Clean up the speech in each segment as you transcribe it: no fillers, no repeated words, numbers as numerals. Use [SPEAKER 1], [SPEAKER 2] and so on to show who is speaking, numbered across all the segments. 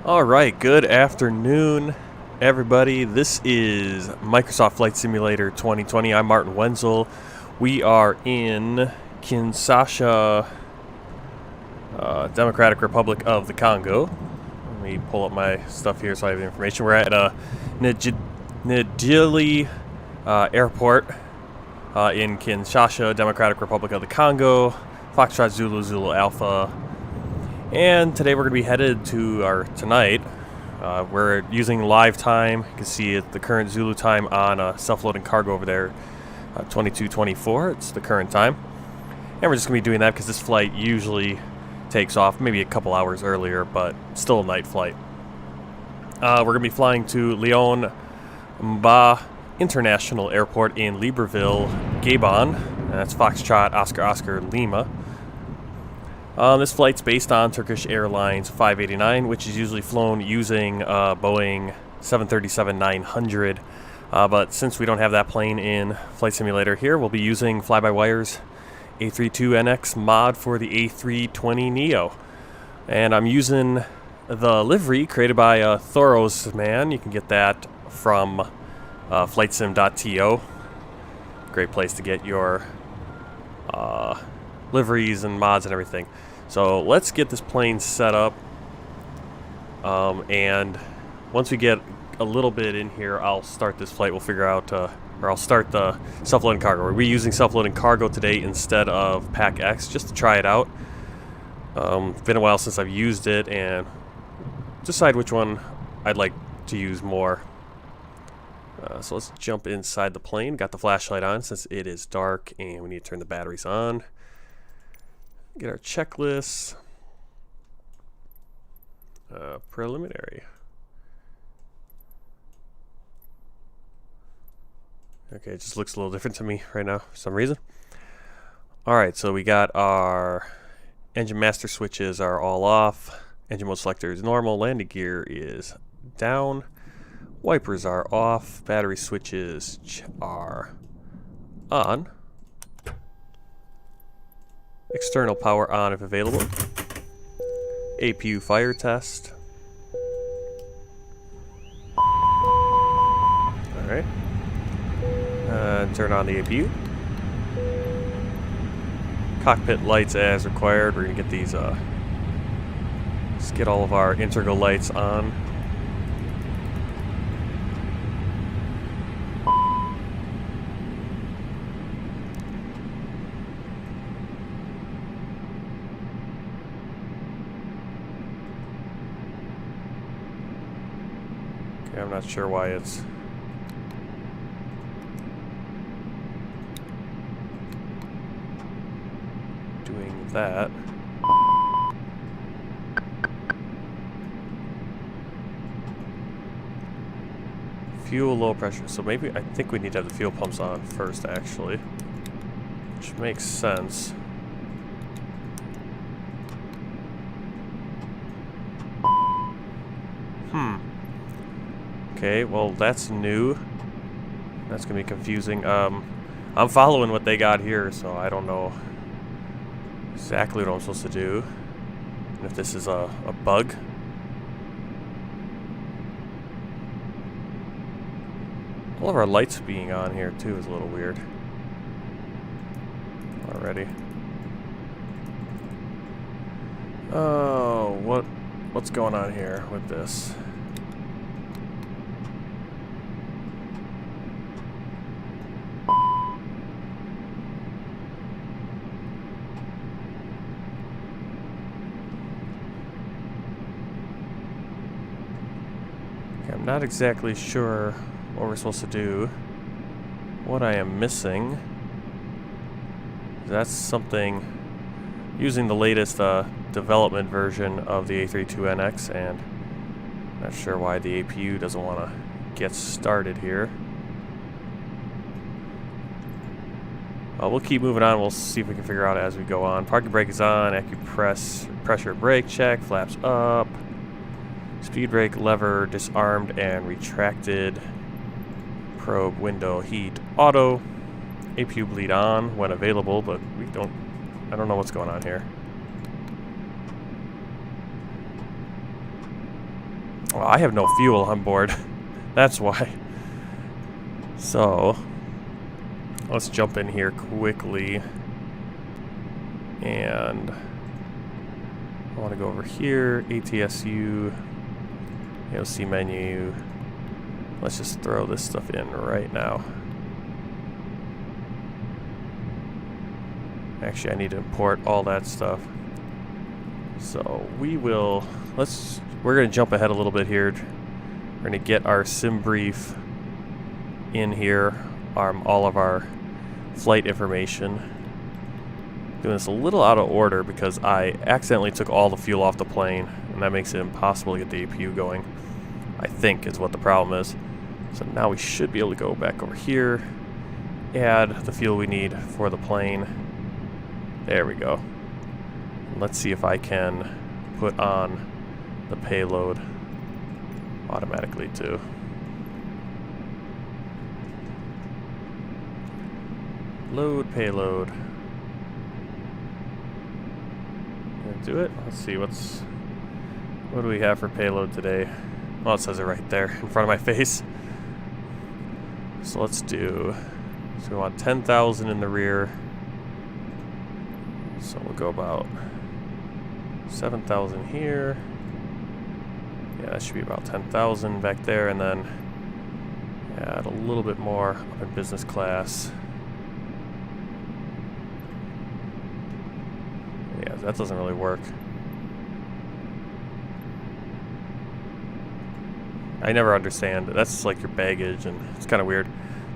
[SPEAKER 1] Alright, good afternoon, everybody. This is Microsoft Flight Simulator 2020. I'm Martin Wenzel. We are in Kinshasa, Democratic Republic of the Congo. Let me pull up my stuff here so I have the information. We're at Ndjili Airport in Kinshasa, Democratic Republic of the Congo. Foxtrot Zulu Zulu Alpha. And today we're going to be headed to tonight. We're using live time. You can see the current Zulu time on self-loading cargo over there, 22:24. It's the current time. And we're just going to be doing that because this flight usually takes off maybe a couple hours earlier, but still a night flight. We're going to be flying to Lion Mba International Airport in Libreville, Gabon. And that's Foxtrot Oscar Oscar Lima. This flight's based on Turkish Airlines 589, which is usually flown using Boeing 737-900. But since we don't have that plane in Flight Simulator here, we'll be using FlyByWire's A32NX mod for the A320neo. And I'm using the livery created by Thoros Man. You can get that from flightsim.to. Great place to get your liveries and mods and everything. So let's get this plane set up, and once we get a little bit in here, I'll start this flight. We'll figure out, or I'll start the self-loading cargo. We're using self-loading cargo today instead of Pack X, just to try it out. It's been a while since I've used it, and decide which one I'd like to use more. So let's jump inside the plane. Got the flashlight on since it is dark, and we need to turn the batteries on. Get our checklist. Preliminary. Okay, it just looks a little different to me right now for some reason. Alright, so we got our engine master switches are all off. Engine mode selector is normal. Landing gear is down. Wipers are off. Battery switches are on. External power on if available. APU fire test. Alright. Turn on the APU. Cockpit lights as required. We're going to get these, let's get all of our integral lights on. I'm not sure why it's doing that. Fuel low pressure, so maybe I think we need to have the fuel pumps on first, actually, which makes sense. Okay, well that's new. That's gonna be confusing. I'm following what they got here, so I don't know exactly what I'm supposed to do. And if this is a bug. All of our lights being on here too is a little weird. Already. Oh, what's going on here with this? I'm not exactly sure what we're supposed to do. What I am missing. That's something using the latest development version of the A32NX, and not sure why the APU doesn't want to get started here. We'll keep moving on. We'll see if we can figure out as we go on. Parking brake is on. Pressure brake check. Flaps up. Speed brake lever disarmed and retracted. Probe window heat auto. APU bleed on when available, but I don't know what's going on here. Well, I have no fuel on board. That's why. So, let's jump in here quickly. And I want to go over here, ATSU, AOC menu. Let's just throw this stuff in right now. Actually, I need to import all that stuff. So we're going to jump ahead a little bit here. We're going to get our sim brief in here, all of our flight information. Doing this a little out of order because I accidentally took all the fuel off the plane, and that makes it impossible to get the APU going, I think is what the problem is. So now we should be able to go back over here, add the fuel we need for the plane. There we go. Let's see if I can put on the payload automatically too. Load payload. Gonna do it. Let's see what do we have for payload today? Well, it says it right there in front of my face. So let's do. So we want 10,000 in the rear. So we'll go about 7,000 here. Yeah, that should be about 10,000 back there, and then add a little bit more up in business class. Yeah, that doesn't really work. I never understand. That's like your baggage, and it's kind of weird.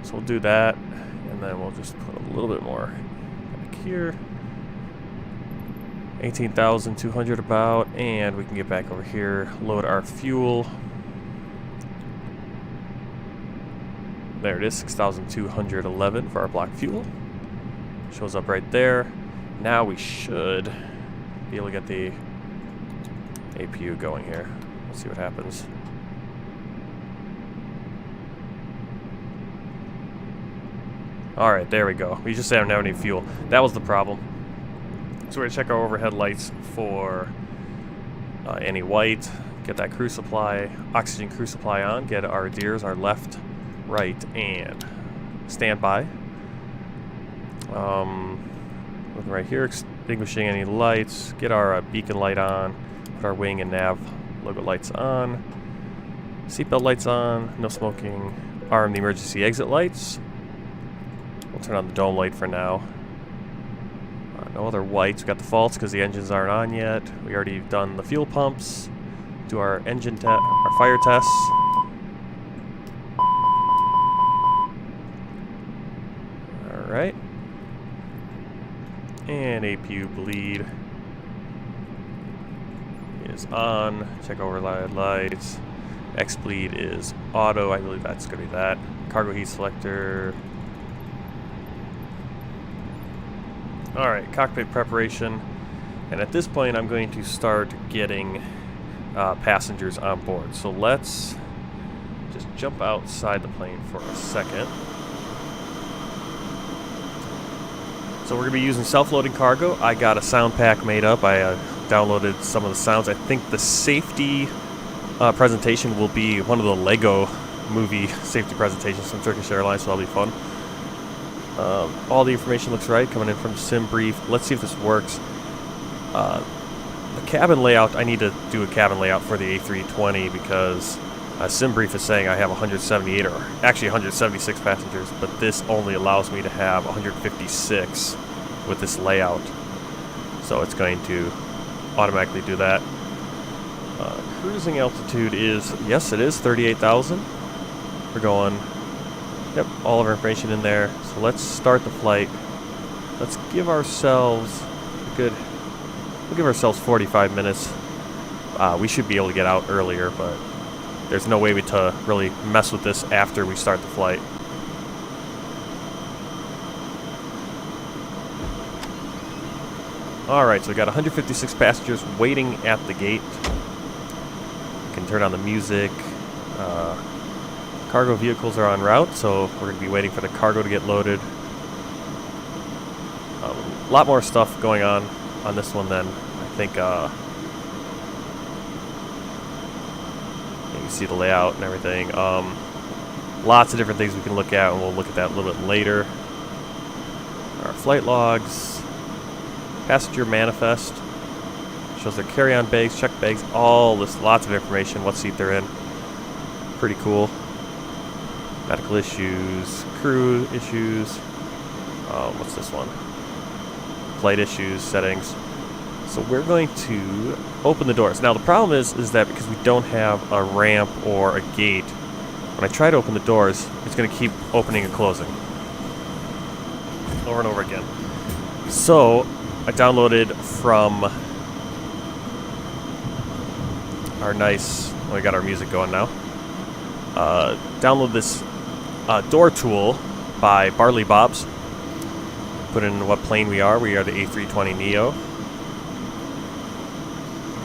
[SPEAKER 1] So we'll do that, and then we'll just put a little bit more back here. 18,200 about, and we can get back over here, load our fuel. There it is, 6,211 for our block fuel. Shows up right there. Now we should be able to get the APU going here. Let's see what happens. Alright, there we go. We just don't have any fuel. That was the problem. So we're going to check our overhead lights for any white, get that crew supply, oxygen crew supply on, get our DIRs, our left, right, and standby. Looking right here, extinguishing any lights, get our beacon light on, put our wing and nav logo lights on, seatbelt lights on, no smoking, arm the emergency exit lights. We'll turn on the dome light for now. No other whites. We got the faults because the engines aren't on yet. We already done the fuel pumps. Do our engine our fire tests. All right. And APU bleed is on. Check override lights. X bleed is auto. I believe that's gonna be that. Cargo heat selector. Alright, cockpit preparation, and at this point I'm going to start getting passengers on board. So let's just jump outside the plane for a second. So we're going to be using self-loading cargo. I got a sound pack made up. I downloaded some of the sounds. I think the safety presentation will be one of the Lego movie safety presentations from Turkish Airlines, so that'll be fun. All the information looks right coming in from Sim Brief. Let's see if this works. The cabin layout, I need to do a cabin layout for the A320 because Sim Brief is saying I have 178 or actually 176 passengers, but this only allows me to have 156 with this layout. So it's going to automatically do that. Cruising altitude is, yes, it is 38,000. We're going. Yep, all of our information in there. So let's start the flight. Let's give ourselves we'll give ourselves 45 minutes. We should be able to get out earlier, but there's no way to really mess with this after we start the flight. Alright, so we got 156 passengers waiting at the gate. We can turn on the music. Cargo vehicles are en route, so we're going to be waiting for the cargo to get loaded. A lot more stuff going on this one than I think You see the layout and everything. Lots of different things we can look at, and we'll look at that a little bit later. Our flight logs, passenger manifest, shows their carry-on bags, check bags, all this, lots of information, what seat they're in. Pretty cool. Medical issues, crew issues. What's this one? Flight issues, settings. So we're going to open the doors. Now the problem is that because we don't have a ramp or a gate, when I try to open the doors, it's going to keep opening and closing over and over again. So I downloaded from our nice, we got our music going now. Download this door tool by Barley Bobs. Put in what plane we are. We are the A320neo.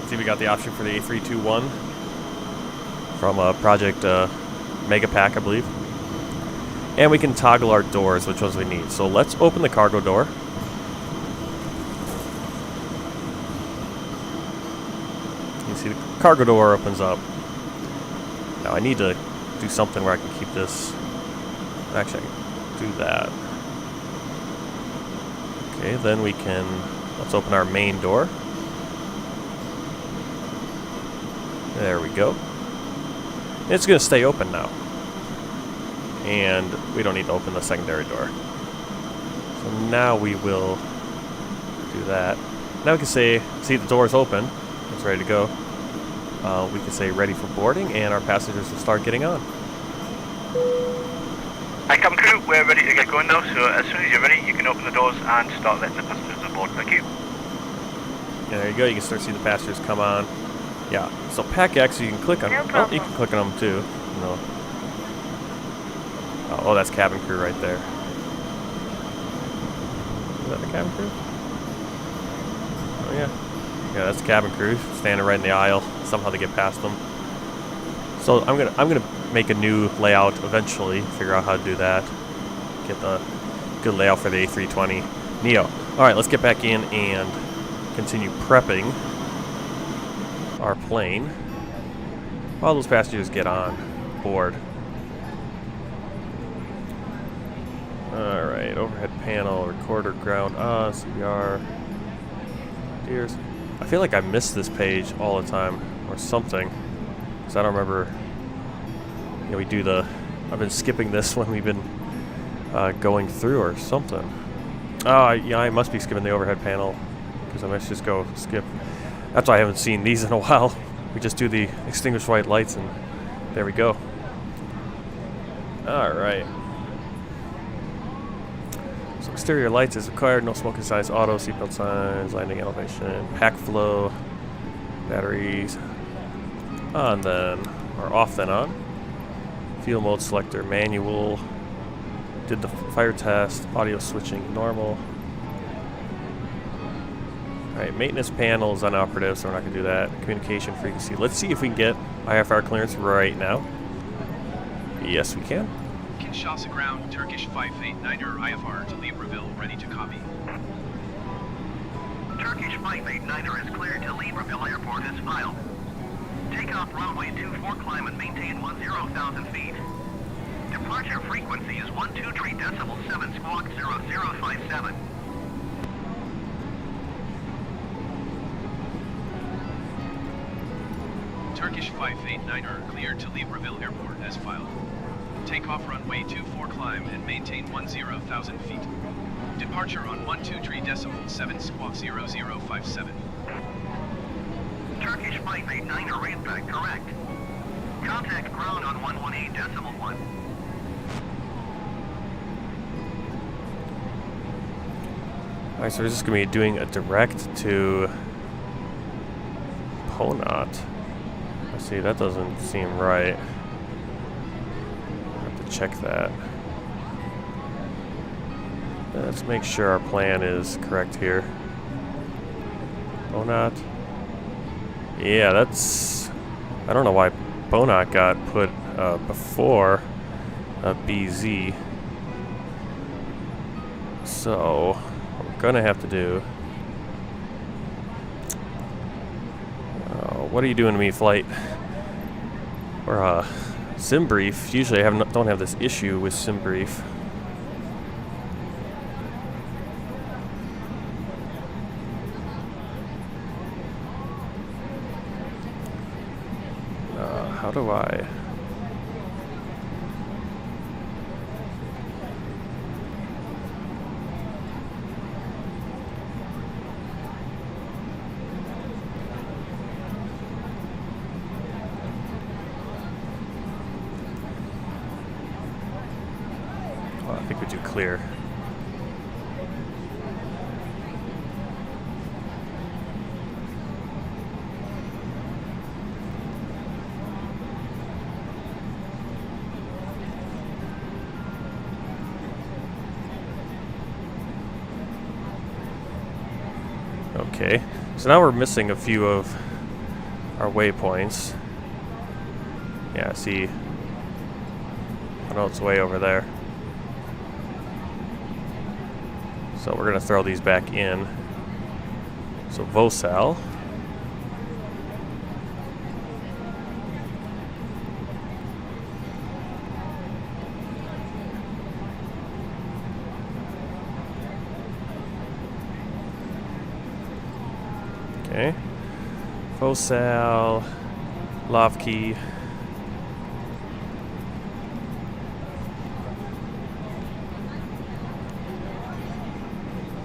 [SPEAKER 1] See, we got the option for the A321 from Project Mega Pack, I believe. And we can toggle our doors, which ones we need. So let's open the cargo door. You see the cargo door opens up. Now I need to do something where I can keep this. Actually, I can do that. Okay, then we can, let's open our main door. There we go. It's going to stay open now. And we don't need to open the secondary door. So now we will do that. Now we can say, see the door is open. It's ready to go. We can say ready for boarding, and our passengers will start getting on.
[SPEAKER 2] Hi, cabin crew, we're ready to get going now, so as soon as you're ready, you can open the doors and start letting the passengers aboard. Thank you.
[SPEAKER 1] Yeah, there you go. You can start seeing the passengers come on. Yeah, so Pack X, you can click on.
[SPEAKER 3] No
[SPEAKER 1] you can click on them too. No. Oh, that's cabin crew right there. Is that the cabin crew? Oh yeah. Yeah, that's the cabin crew standing right in the aisle. Somehow they get past them. So I'm gonna make a new layout eventually. Figure out how to do that. Get the good layout for the A320neo. All right, let's get back in and continue prepping our plane while those passengers get on board. All right, overhead panel, recorder ground on, CBR. Dears. I feel like I miss this page all the time or something, because I don't remember. You know, we do the. I've been skipping this when we've been going through or something. Oh, yeah, I must be skipping the overhead panel because I must just go skip. That's why I haven't seen these in a while. We just do the extinguished white lights and there we go. All right. So exterior lights is required. No smoking signs. Auto seatbelt signs. Landing elevation. Pack flow. Batteries. On then, or off then on. Fuel mode selector, manual. Did the fire test, audio switching, normal. Alright, maintenance panel is unoperative, so we're not going to do that. Communication frequency. Let's see if we can get IFR clearance right now. Yes, we can.
[SPEAKER 4] Kinshasa ground, Turkish 589er IFR to Libreville, ready to copy.
[SPEAKER 5] Turkish 589er is cleared to Libreville Airport as filed. Takeoff runway 24, climb and maintain 10,000 feet. Departure frequency is 123.7 squawk 0057.
[SPEAKER 4] Turkish 589er cleared to Libreville Airport as filed. Takeoff runway 24, climb and maintain 10,000 feet. Departure on 123.7 squawk 0057.
[SPEAKER 5] Turkish 589er raise back correct. Contact ground on 118.1.
[SPEAKER 1] Alright, so we're just going to be doing a direct to Ponat. Let's see, that doesn't seem right. I have to check that. Let's make sure our plan is correct here. Ponat. Yeah, that's... I don't know why Ponat got put before BZ. So, what we're going to have to do... what are you doing to me, flight? or sim brief. Usually I don't have this issue with sim brief. How do I? Well, I think we do clear. Okay, so now we're missing a few of our waypoints. Yeah, see, I know it's way over there. So we're gonna throw these back in. So Vosal. Okay. Vosal, Lavki.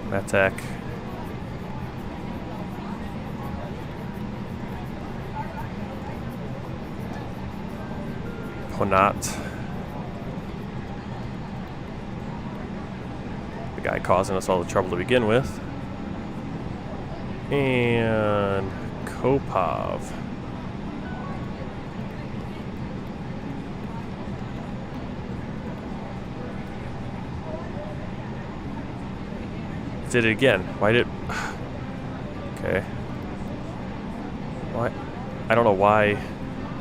[SPEAKER 1] Matek. Ponat. The guy causing us all the trouble to begin with. And Kopov. Did it again. Why did... Okay. Why? I don't know why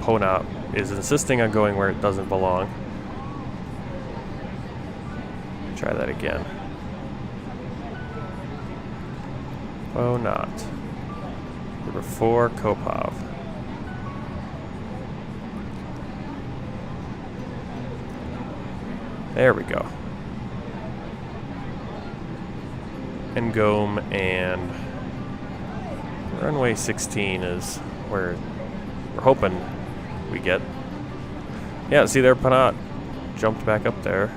[SPEAKER 1] Ponat is insisting on going where it doesn't belong. Try that again. Ponat. Number 4, Kopov. There we go. Ngome and runway 16 is where we're hoping we get. Yeah, see there, Ponat jumped back up there.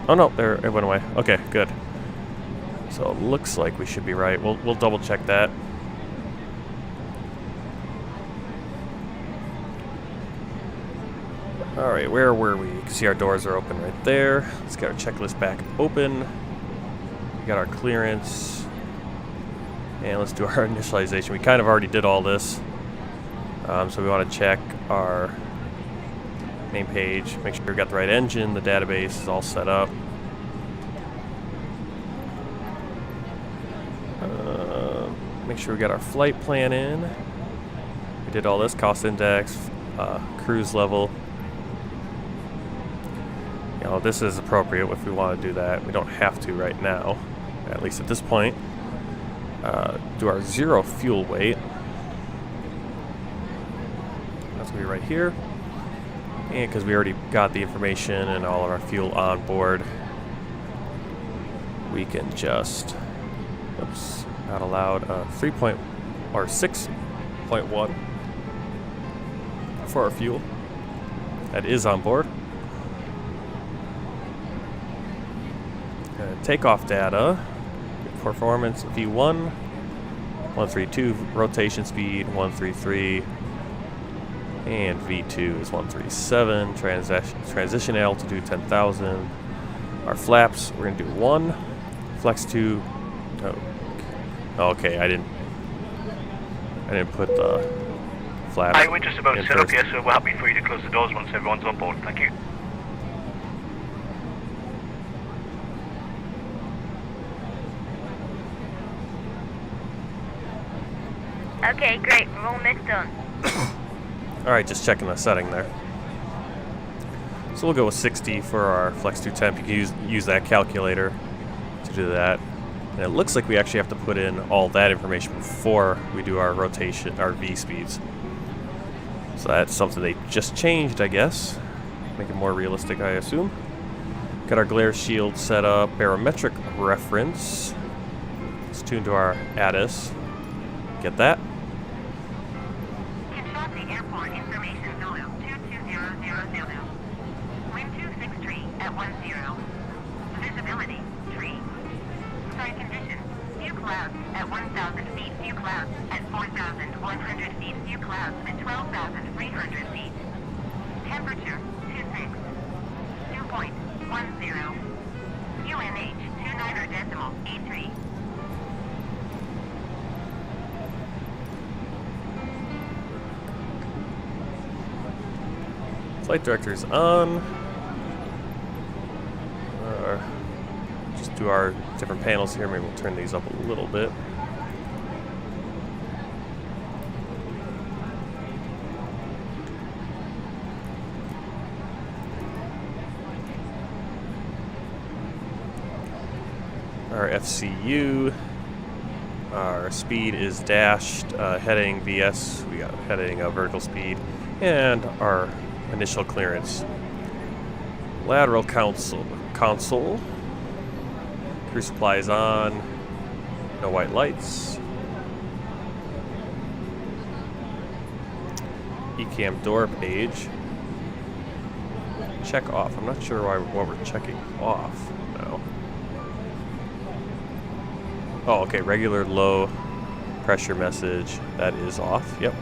[SPEAKER 1] Oh no, there it went away. Okay, good. So it looks like we should be right. We'll double check that. All right, where were we? You can see our doors are open right there. Let's get our checklist back open. We got our clearance. And let's do our initialization. We kind of already did all this. So we want to check our main page, make sure we got the right engine, the database is all set up. Make sure we got our flight plan in. We did all this, cost index, cruise level. You know, this is appropriate if we want to do that. We don't have to right now, at least at this point. Do our zero fuel weight. That's going to be right here. And because we already got the information and all of our fuel on board, we can just, oops, not allowed, 6.1 for our fuel. That is on board. Takeoff data, performance V1, 132, rotation speed 133, and V2 is 137, transition altitude 10,000. Our flaps, we're going to do 1, flex 2, oh, okay, I didn't put the flaps.
[SPEAKER 2] Hi, we're just about to set up here, so we're happy for you to close the doors once everyone's on board. Thank you.
[SPEAKER 3] Okay, great. We're almost done.
[SPEAKER 1] Alright, just checking the setting there. So we'll go with 60 for our flex 2 temp. You can use that calculator to do that. And it looks like we actually have to put in all that information before we do our rotation, our V speeds. So that's something they just changed, I guess. Make it more realistic, I assume. Got our glare shield set up, barometric reference. It's tuned to our ATIS. Get that?
[SPEAKER 5] Kinshasa Airport information Zulu 22000. Wind 263 at 10. Visibility tree. Sky conditions. Few clouds at 1,000 feet. Few clouds at 4,100 feet. Few clouds at 12,300 feet. Temperature 26. 2.10. UNH 29.83.
[SPEAKER 1] Flight director's on. Just do our different panels here. Maybe we'll turn these up a little bit. Our FCU. Our speed is dashed. Heading VS. We got heading vertical speed. And our initial clearance. Lateral console. Crew supply is on. No white lights. ECAM door page. Check off. I'm not sure what we're checking off now. Oh, okay. Regular low pressure message. That is off. Yep.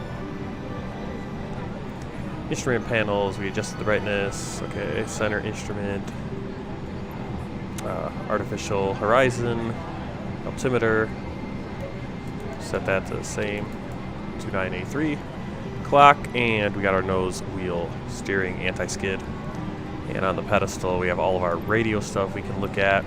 [SPEAKER 1] Instrument panels, we adjusted the brightness. Okay, center instrument. Artificial horizon. Altimeter. Set that to the same. 2983. Clock, and we got our nose wheel steering anti-skid. And on the pedestal, we have all of our radio stuff we can look at.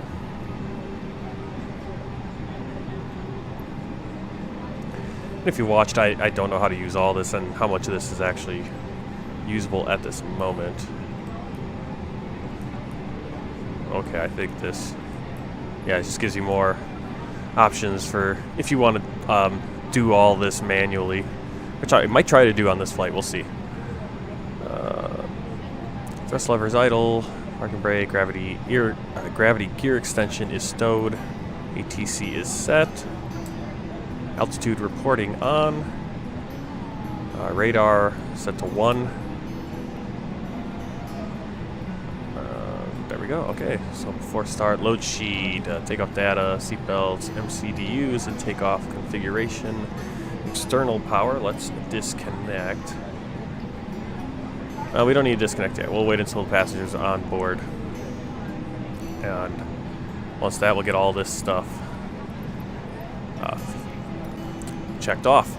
[SPEAKER 1] And if you watched, I don't know how to use all this and how much of this is actually usable at this moment. Okay, I think this, yeah, it just gives you more options for if you want to do all this manually, which I might try to do on this flight. We'll see. Thrust levers idle, parking brake, gravity gear extension is stowed, ATC is set, altitude reporting on, radar set to 1. There we go. Okay, so before start, load sheet, takeoff data, seatbelts, MCDUs, and takeoff configuration. External power, let's disconnect. We don't need to disconnect yet. We'll wait until the passengers are on board. And once that, we'll get all this stuff checked off.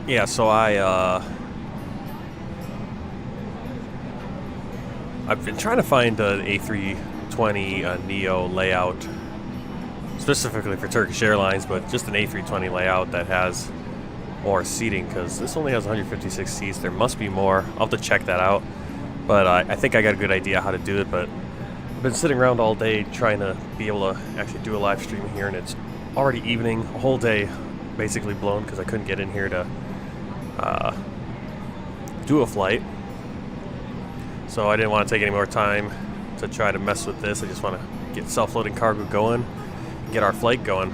[SPEAKER 1] Yeah, so I've been trying to find an A320 Neo layout, specifically for Turkish Airlines, but just an A320 layout that has more seating, because this only has 156 seats. There must be more. I'll have to check that out, but I think I got a good idea how to do it. But I've been sitting around all day trying to be able to actually do a live stream here, and it's already evening. A whole day basically blown because I couldn't get in here to do a flight. So I didn't want to take any more time to try to mess with this. I just want to get self-loading cargo going, get our flight going.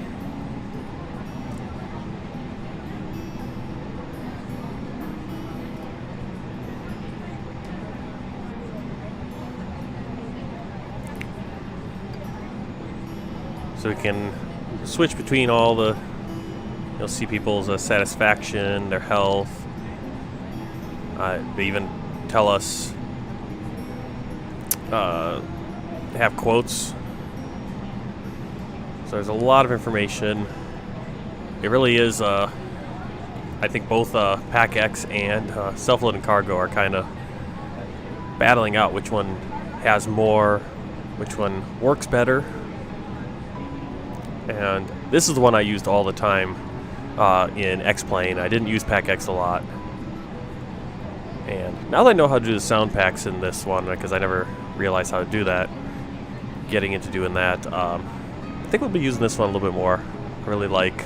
[SPEAKER 1] So we can switch between all the, you'll see people's satisfaction, their health. They even tell us, have quotes. So there's a lot of information. It really is, I think both PAC-X and self-loading cargo are kind of battling out which one has more, which one works better. And this is the one I used all the time in X-Plane. I didn't use PAC-X a lot. And now that I know how to do the sound packs in this one, because I never realized how to do that, getting into doing that, I think we'll be using this one a little bit more. I really like...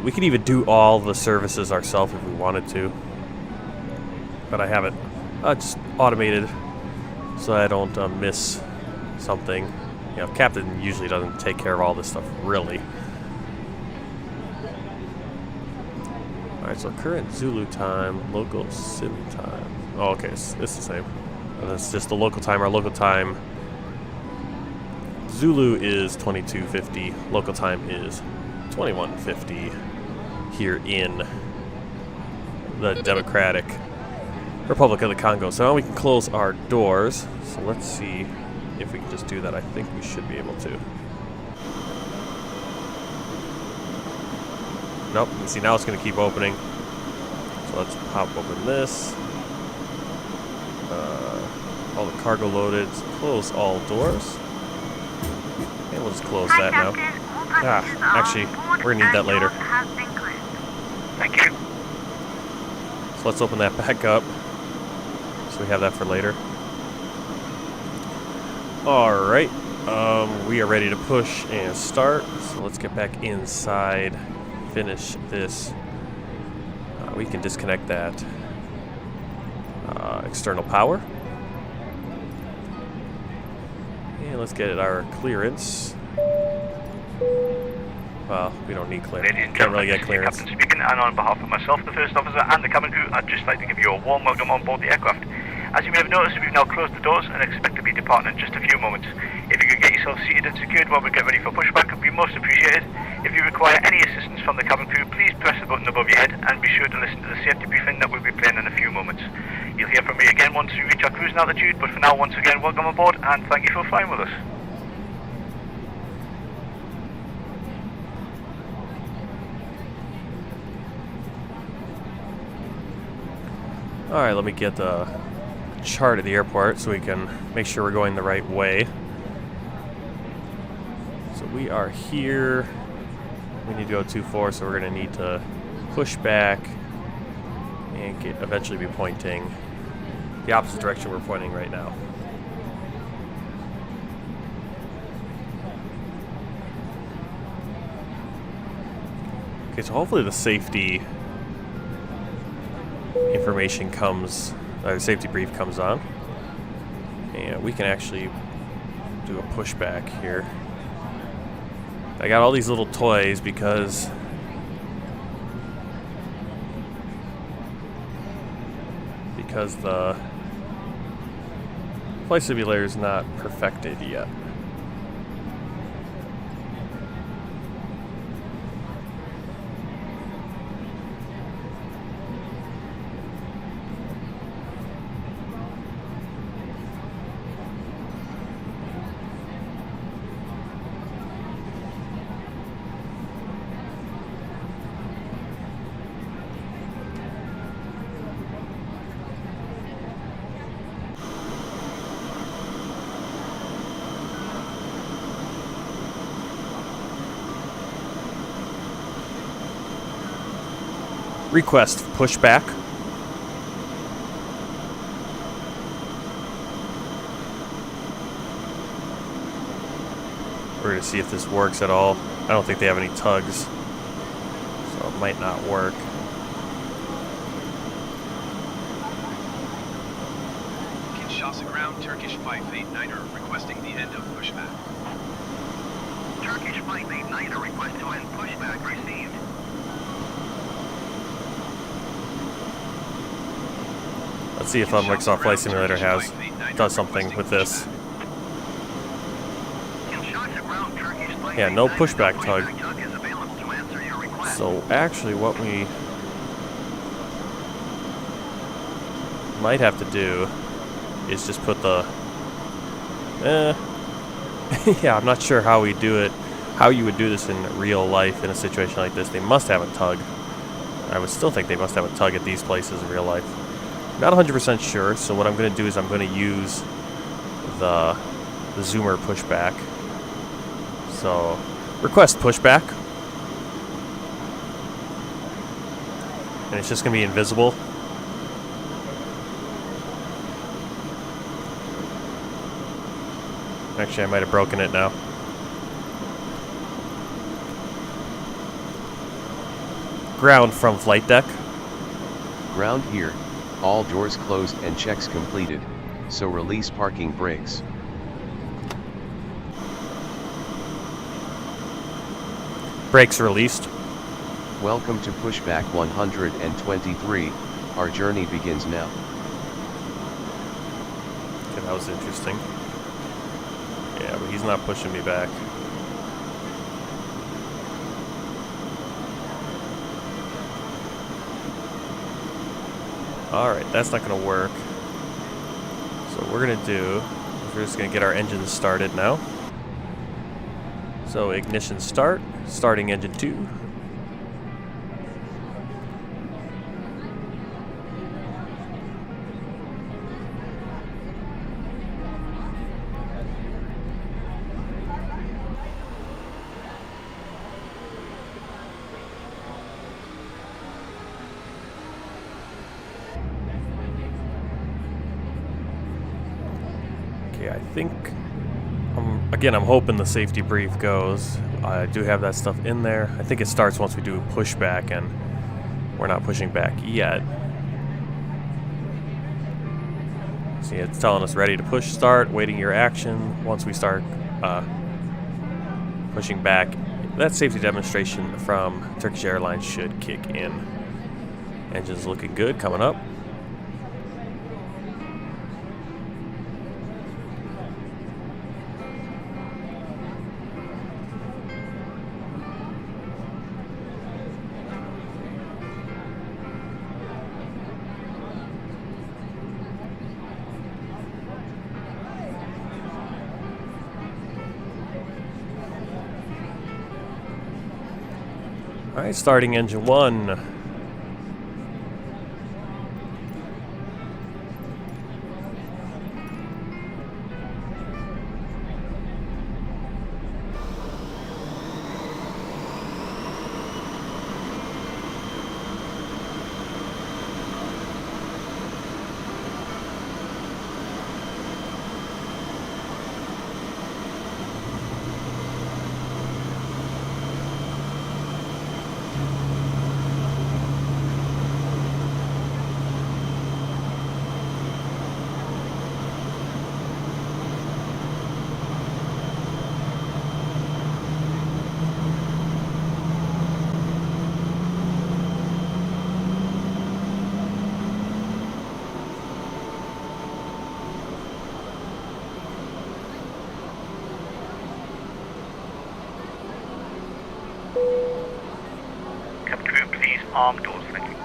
[SPEAKER 1] we could even do all the services ourselves if we wanted to. But I have it just automated so I don't miss something. You know, Captain usually doesn't take care of all this stuff, really. Alright, so current Zulu time, local sim time. Oh, okay, it's the same. That's just the local time. Our local time, Zulu is 2250. Local time is 2150 here in the Democratic Republic of the Congo. So now we can close our doors. So let's see if we can just do that. I think we should be able to. Nope, you see now it's going to keep opening. So let's pop open this. All the cargo loaded. So close all doors. And we'll just close that now. Actually, we're going to need that later.
[SPEAKER 2] Thank you.
[SPEAKER 1] So let's open that back up. So we have that for later. Alright, we are ready to push and start. So let's get back inside, finish this. We can disconnect that external power. And let's get our clearance. Well, we don't need clearance.
[SPEAKER 2] Ladies and
[SPEAKER 1] Can't really
[SPEAKER 2] gentlemen,
[SPEAKER 1] get clearance.
[SPEAKER 2] Captain speaking, and on behalf of myself, the first officer, and the cabin crew, I'd just like to give you a warm welcome on board the aircraft. As you may have noticed, we've now closed the doors and expect to be departing in just a few moments. If you could get yourself seated and secured while we get ready for pushback, it would be most appreciated. If you require any assistance from the cabin crew, please press the button above your head and be sure to listen to the safety briefing that we'll be playing in a few moments. You'll hear from me again once we reach our cruising altitude, but for now, once again, welcome aboard and thank you for flying with us.
[SPEAKER 1] Alright, let me get the chart of the airport so we can make sure we're going the right way. So we are here. We need to go 24, so we're going to need to push back and eventually be pointing the opposite direction we're pointing right now. Okay, so hopefully the safety information comes, the safety brief comes on, and we can actually do a pushback here. I got all these little toys because the flight simulator is not perfected yet. Request pushback. We're going to see if this works at all. I don't think they have any tugs, so it might not work.
[SPEAKER 4] Kinshasa ground, Turkish 589er requesting the end of pushback.
[SPEAKER 5] Turkish 589er request to end pushback received.
[SPEAKER 1] Let's see if Microsoft Flight Simulator does something with this. Yeah, no pushback tug. So actually what we might have to do is just put the yeah, I'm not sure how we do it how you would do this in real life in a situation like this. They must have a tug. I would still think they must have a tug at these places in real life. Not 100% sure, so what I'm going to do is I'm going to use the zoomer pushback. So, request pushback. And it's just going to be invisible. Actually, I might have broken it now. Ground from flight deck.
[SPEAKER 6] Ground here. All doors closed and checks completed. So release parking brakes.
[SPEAKER 1] Brakes released.
[SPEAKER 6] Welcome to Pushback 123. Our journey begins now.
[SPEAKER 1] Okay, that was interesting. Yeah, but he's not pushing me back. Alright, that's not going to work. So what we're going to do is we're just going to get our engines started now. So ignition start, starting engine 2. I think, again, I'm hoping the safety brief goes. I do have that stuff in there. I think it starts once we do pushback, and we're not pushing back yet. See, it's telling us ready to push start, waiting your action. Once we start pushing back, that safety demonstration from Turkish Airlines should kick in. Engine's looking good, coming up. Alright, starting engine 1.
[SPEAKER 2] Arm doors, thank you.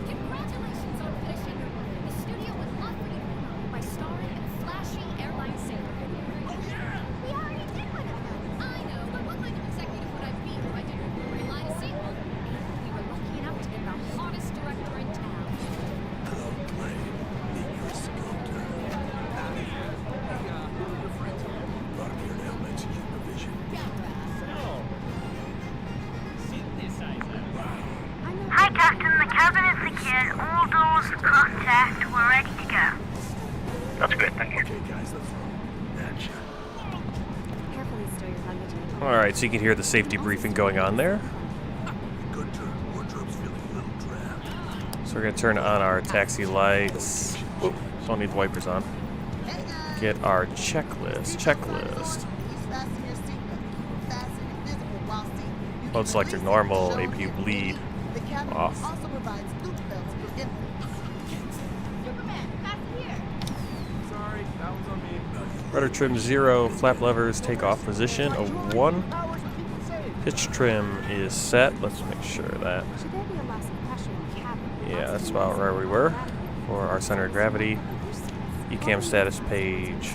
[SPEAKER 7] Congratulations on finishing your work. The studio would love for you to remember by starring in a flashy airline sailor video. Oh yeah! We already did one of them. I know, but what kind of executive would I be if I didn't realize a sequel? We were lucky enough to get the hottest director in town.
[SPEAKER 8] Hello, play. Meet your sculptor. Rock-eared helmets, supervision.
[SPEAKER 3] Hi, Captain. The cabin is secured. All doors contact. We're ready to go.
[SPEAKER 2] That's great, thank you.
[SPEAKER 8] Okay, guys, let's roll. Action.
[SPEAKER 7] Carefully stow your luggage in the
[SPEAKER 1] Alright, so you can hear the safety briefing going on there.
[SPEAKER 8] Good turn. Wardrobe's feeling a little draft.
[SPEAKER 1] So we're going to turn on our taxi lights. Oop, don't need the wipers on. Get our checklist. Mode selector normal, APU bleed off. Rudder trim 0, flap levers takeoff position of 1. Pitch trim is set. Let's make sure of that.
[SPEAKER 7] Should there be a loss of pressure in the cabin?
[SPEAKER 1] Yeah, that's about where we were for our center of gravity. Ecam status page.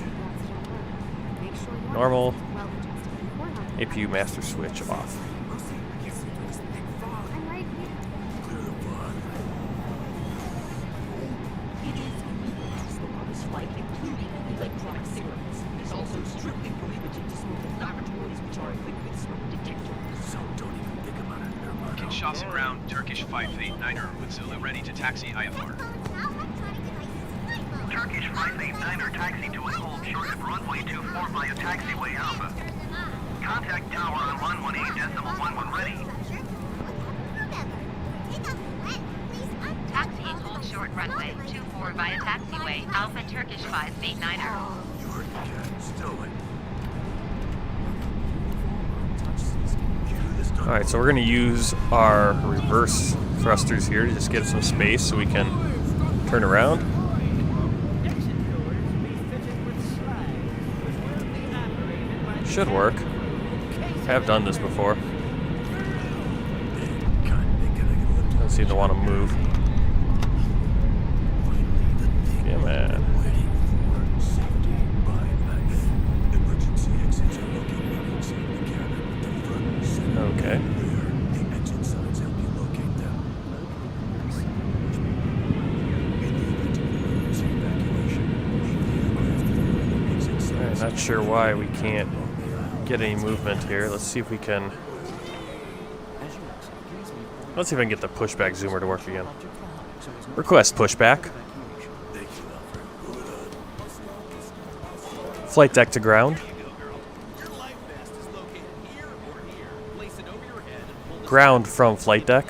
[SPEAKER 1] Normal. APU master switch off.
[SPEAKER 4] Kinshasa ground, Turkish 589er with Zulu ready to taxi IFR.
[SPEAKER 5] Turkish 589er taxi to a hold short of runway 24 via taxiway Alpha. Contact tower on 118.11 ready.
[SPEAKER 9] Taxi hold short runway 24 via taxiway Alpha Turkish 589er.
[SPEAKER 8] You heard the cat. Stow it.
[SPEAKER 1] Alright, so we're going to use our reverse thrusters here to just get some space so we can turn around. Should work. I have done this before. Don't seem to want to move. Yeah, man. Okay. I'm not sure why we can't get any movement here. Let's see if we can. Let's see if I can get the pushback zoomer to work again. Request pushback. Flight deck to ground. Ground from flight deck.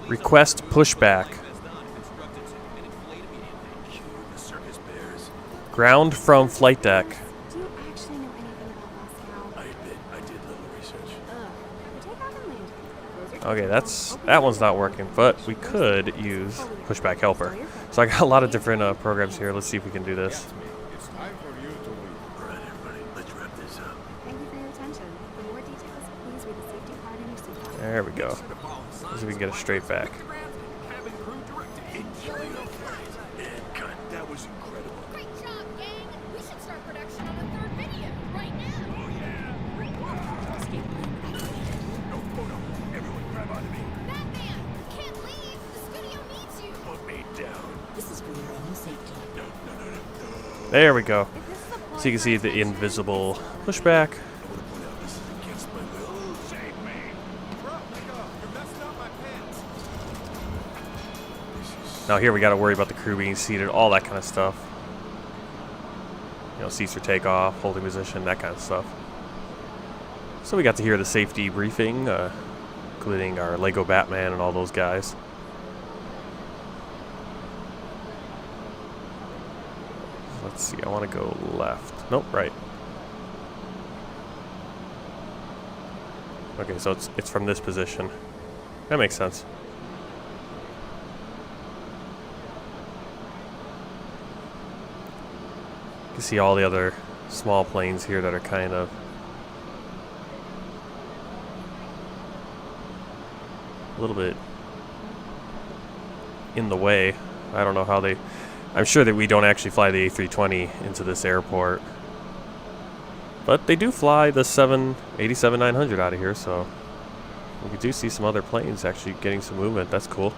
[SPEAKER 1] Request pushback. Ground from flight deck.
[SPEAKER 7] Do you actually know anything about Moscow?
[SPEAKER 8] I admit, I did little research.
[SPEAKER 7] Take off and land.
[SPEAKER 1] Okay, that one's not working, but we could use pushback helper. So I got a lot of different programs here. Let's see if we can do this.
[SPEAKER 8] It's time for you to leave. All right, everybody, let's wrap this up.
[SPEAKER 7] Thank you for your attention. For more details, please read the safety card in your seatbelt.
[SPEAKER 1] There we go. Let's see if we can get it straight back.
[SPEAKER 8] That was incredible.
[SPEAKER 7] Great job, gang! We should start production on a third video right now.
[SPEAKER 8] Everyone grab onto me.
[SPEAKER 7] Batman, you can't leave. The studio needs you.
[SPEAKER 8] Put me down.
[SPEAKER 10] This is for your own safety.
[SPEAKER 8] No.
[SPEAKER 1] There we go. So you can see the invisible pushback.
[SPEAKER 8] I want to point out this is against my will. Save me. Bro, you're messing up my pants.
[SPEAKER 1] Now here we got to worry about the crew being seated, all that kind of stuff. You know, seats for takeoff, holding position, that kind of stuff. So we got to hear the safety briefing, including our Lego Batman and all those guys. Let's see, I want to go left. Nope, right. Okay, so it's from this position. That makes sense. You can see all the other small planes here that are kind of a little bit in the way. I don't know how they... I'm sure that we don't actually fly the A320 into this airport. But they do fly the 787-900 out of here, so we do see some other planes actually getting some movement. That's cool.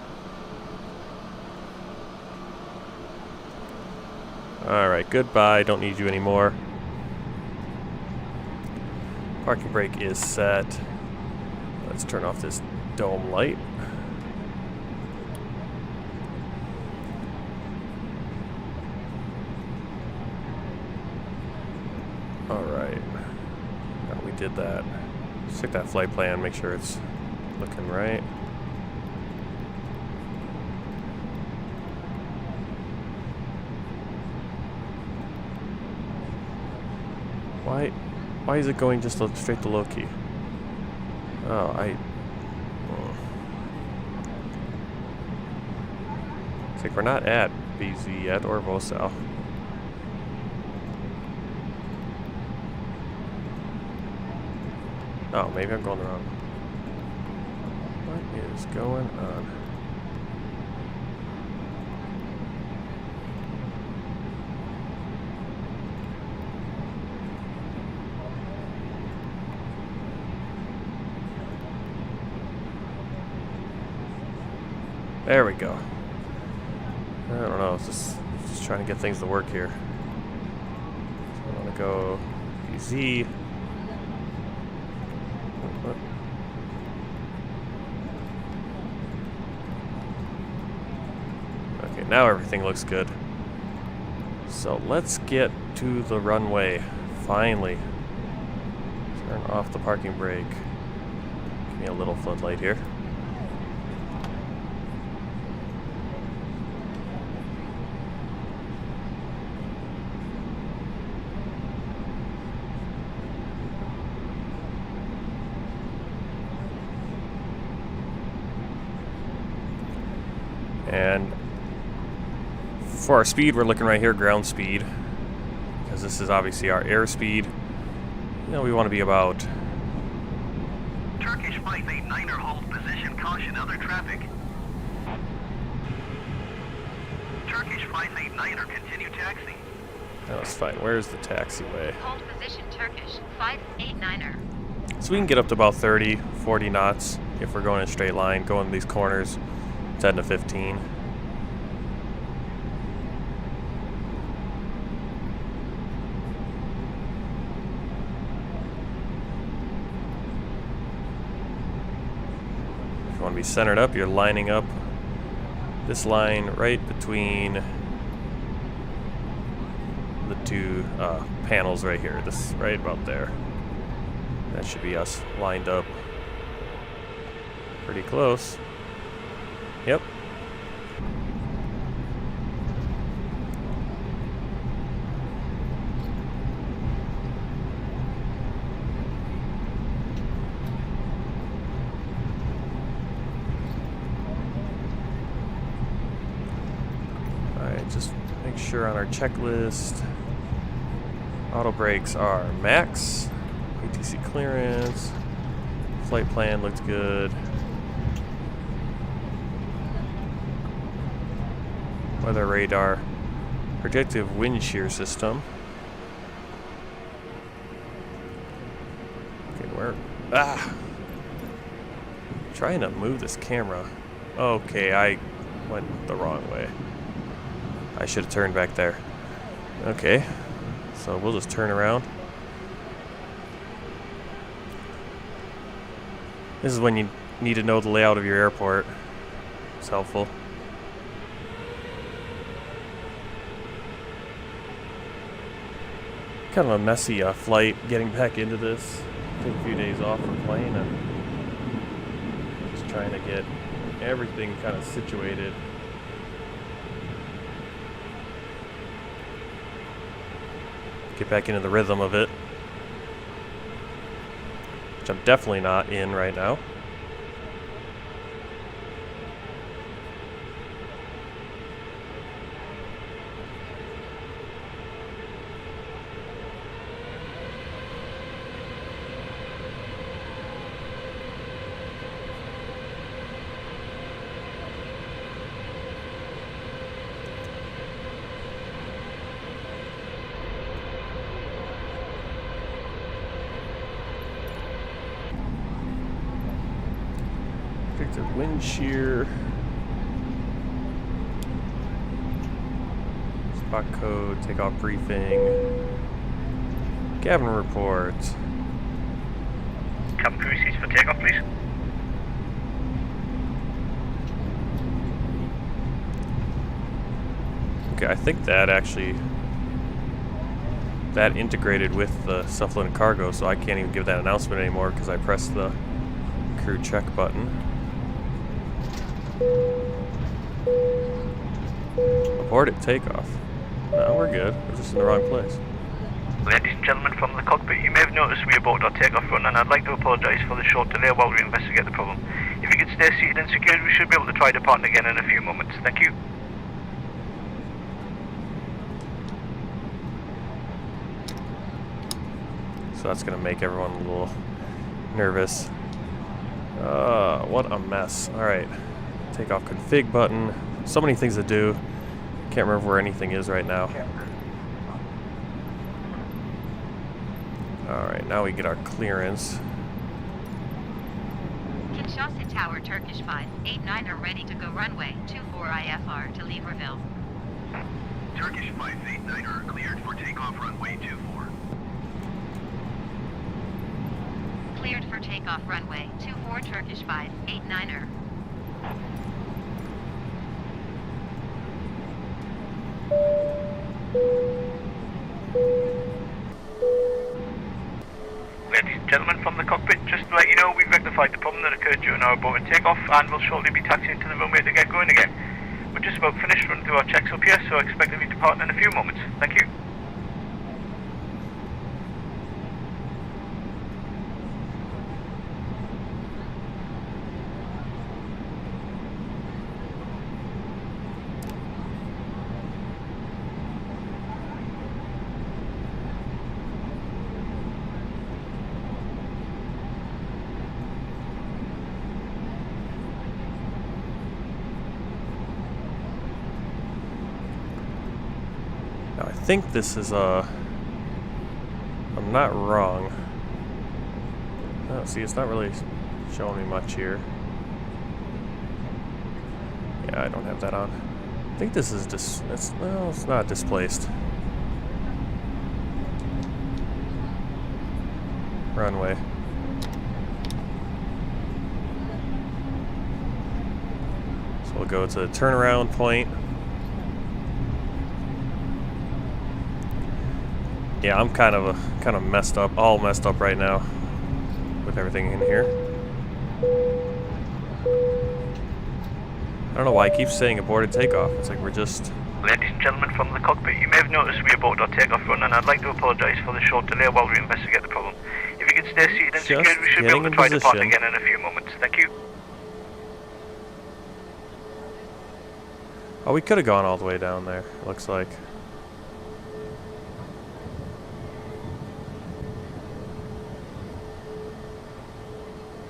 [SPEAKER 1] Alright, goodbye. Don't need you anymore. Parking brake is set. Let's turn off this dome light. Alright. Now we did that. Let's check that flight plan, make sure it's looking right. Why is it going just straight to low key? It's like we're not at BZ yet or Vosal. Oh, maybe I'm going the wrong. What is going on? There we go. I don't know, it's just trying to get things to work here. So I want to go PZ. Okay, now everything looks good. So let's get to the runway, finally. Turn off the parking brake. Give me a little floodlight here. And for our speed, we're looking right here, ground speed, because this is obviously our airspeed. You know, we want to be about...
[SPEAKER 5] Turkish 589er hold position, caution other traffic. Turkish 589er, continue taxi.
[SPEAKER 1] That was fine. Where's the taxiway?
[SPEAKER 9] Hold position Turkish 589er.
[SPEAKER 1] So we can get up to about 30, 40 knots if we're going in a straight line, going these corners, 10 to 15. If you want to be centered up, you're lining up this line right between the two panels right here. This right about there. That should be us lined up pretty close. Yep. Alright, just make sure on our checklist auto brakes are max, ATC clearance, flight plan looks good. Weather radar, predictive wind shear system. Okay, where? Trying to move this camera. Okay, I went the wrong way. I should have turned back there. Okay, so we'll just turn around. This is when you need to know the layout of your airport. It's helpful. Kind of a messy flight getting back into this. Took a few days off from playing and just trying to get everything kind of situated. Get back into the rhythm of it, which I'm definitely not in right now. Predictive wind shear. Spot code, takeoff briefing. Gabon report.
[SPEAKER 2] Cabin crew seats for takeoff, please.
[SPEAKER 1] Okay, I think that actually that integrated with the self-loading cargo, so I can't even give that announcement anymore because I pressed the crew check button. Aborted takeoff. No, we're good. We're just in the wrong place.
[SPEAKER 2] Ladies and gentlemen from the cockpit, you may have noticed we aborted our takeoff run, and I'd like to apologise for the short delay while we investigate the problem. If you could stay seated and secured, we should be able to try departing again in a few moments. Thank you.
[SPEAKER 1] So that's going to make everyone a little nervous. What a mess. Alright. Takeoff config button. So many things to do. Can't remember where anything is right now. Alright, now we get our clearance.
[SPEAKER 9] Kinshasa Tower, Turkish 589 are ready to go runway 24 IFR to Libreville.
[SPEAKER 5] Turkish 589 are cleared for takeoff runway 24.
[SPEAKER 9] Cleared for takeoff runway 24 Turkish 589er.
[SPEAKER 2] Ladies and gentlemen from the cockpit, just to let you know, we've rectified the problem that occurred during our abort and takeoff and will shortly be taxiing to the runway to get going again. We're just about finished running through our checks up here, so I expect to be departing in a few moments. Thank you.
[SPEAKER 1] Now, I think this is I'm not wrong. Oh, see, it's not really showing me much here. Yeah, I don't have that on. I think this is no, it's not displaced. Runway. So we'll go to the turnaround point. Yeah, I'm kind of messed up, all messed up right now with everything in here. I don't know why I keep saying aborted takeoff. It's like we're just...
[SPEAKER 2] Ladies and gentlemen from the cockpit, you may have noticed we aborted our takeoff run, and I'd like to apologise for the short delay while we investigate the problem. If you can stay seated and secured, we should be able to try departing again in a few moments. Thank you.
[SPEAKER 1] Oh, we could have gone all the way down there, looks like.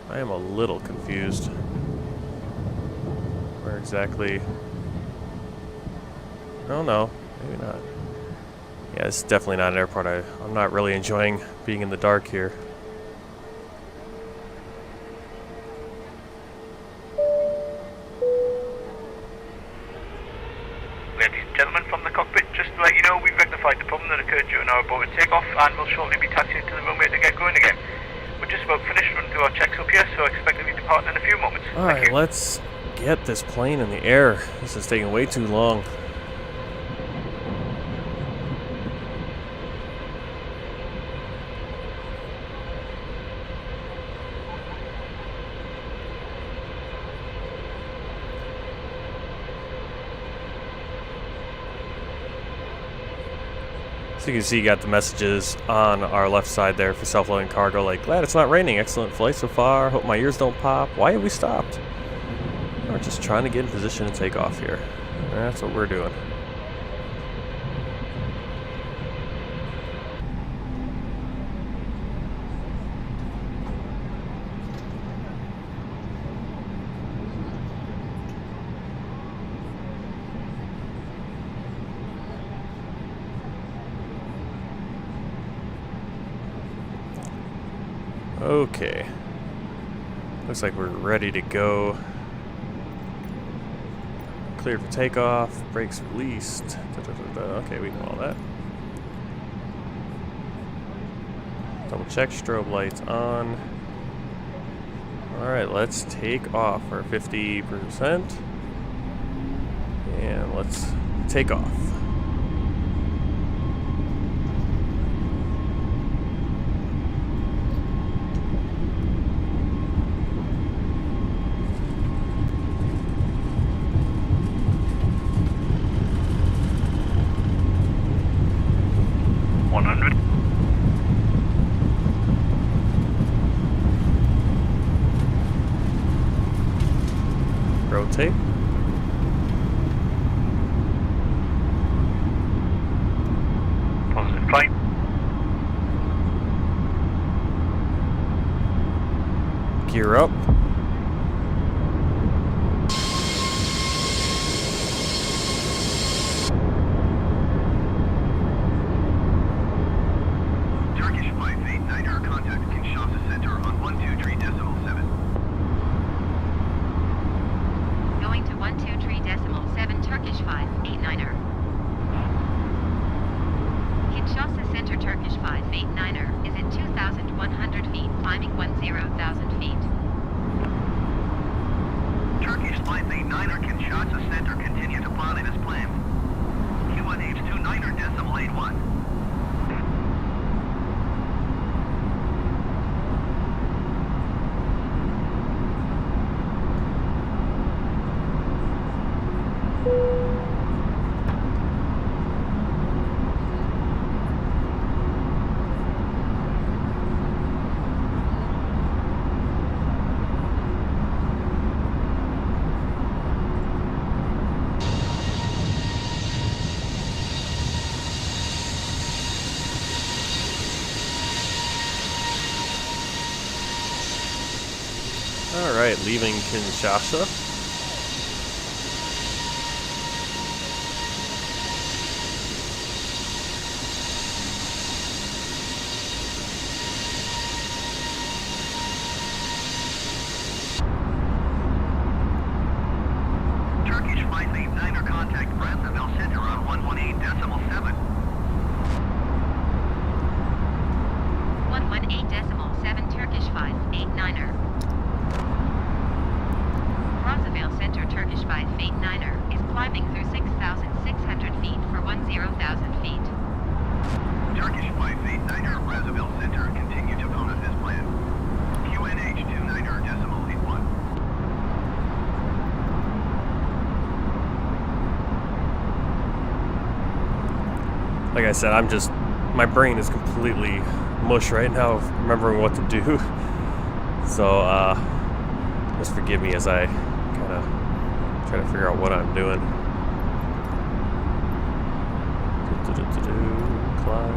[SPEAKER 1] I am a little confused. Where exactly? Oh no, maybe not. Yeah, it's definitely not an airport. I'm not really enjoying being in the dark here.
[SPEAKER 2] Ladies and gentlemen from the cockpit, just to let you know, we've rectified the problem that occurred during our abort and takeoff and will shortly be taxiing to the runway to get going again. We're just about finished running through our checks up here, so I expect to be departing in a few moments.
[SPEAKER 1] Alright, let's get this plane in the air. This is taking way too long. So you can see you got the messages on our left side there for self-loading cargo, like, glad it's not raining, excellent flight so far, hope my ears don't pop. Why have we stopped? We're just trying to get in position and take off here. That's what we're doing. Okay. Looks like we're ready to go. Cleared for takeoff. Brakes released. Okay, we know all that. Double check. Strobe lights on. Alright, let's take off our 50%. And let's take off. Rotate.
[SPEAKER 2] Positive climb.
[SPEAKER 1] gear up.
[SPEAKER 5] Turkish 589er, contact Kinshasa Center on 123.7.
[SPEAKER 9] Going to 123.7 Turkish 589er. Kinshasa Center Turkish 589er is at 2,100 feet, climbing 10,000 feet.
[SPEAKER 5] Turkish 589er, Kinshasa Center, continue to pilot as planned. QNH29.81.
[SPEAKER 1] Alright, leaving Kinshasa.
[SPEAKER 5] Turkish 589er, contact Brazzaville Center on 118.7.
[SPEAKER 9] 118.7 Turkish 589er. Brazzaville Center Turkish 589er is climbing through 6,600 feet for 10,000 feet.
[SPEAKER 5] Turkish 589er, Brazzaville Center, continue to pilot as planned. QNH29.81.
[SPEAKER 1] Like I said, my brain is completely mush right now of remembering what to do. So, just forgive me as I kind of try to figure out what I'm doing. Climb.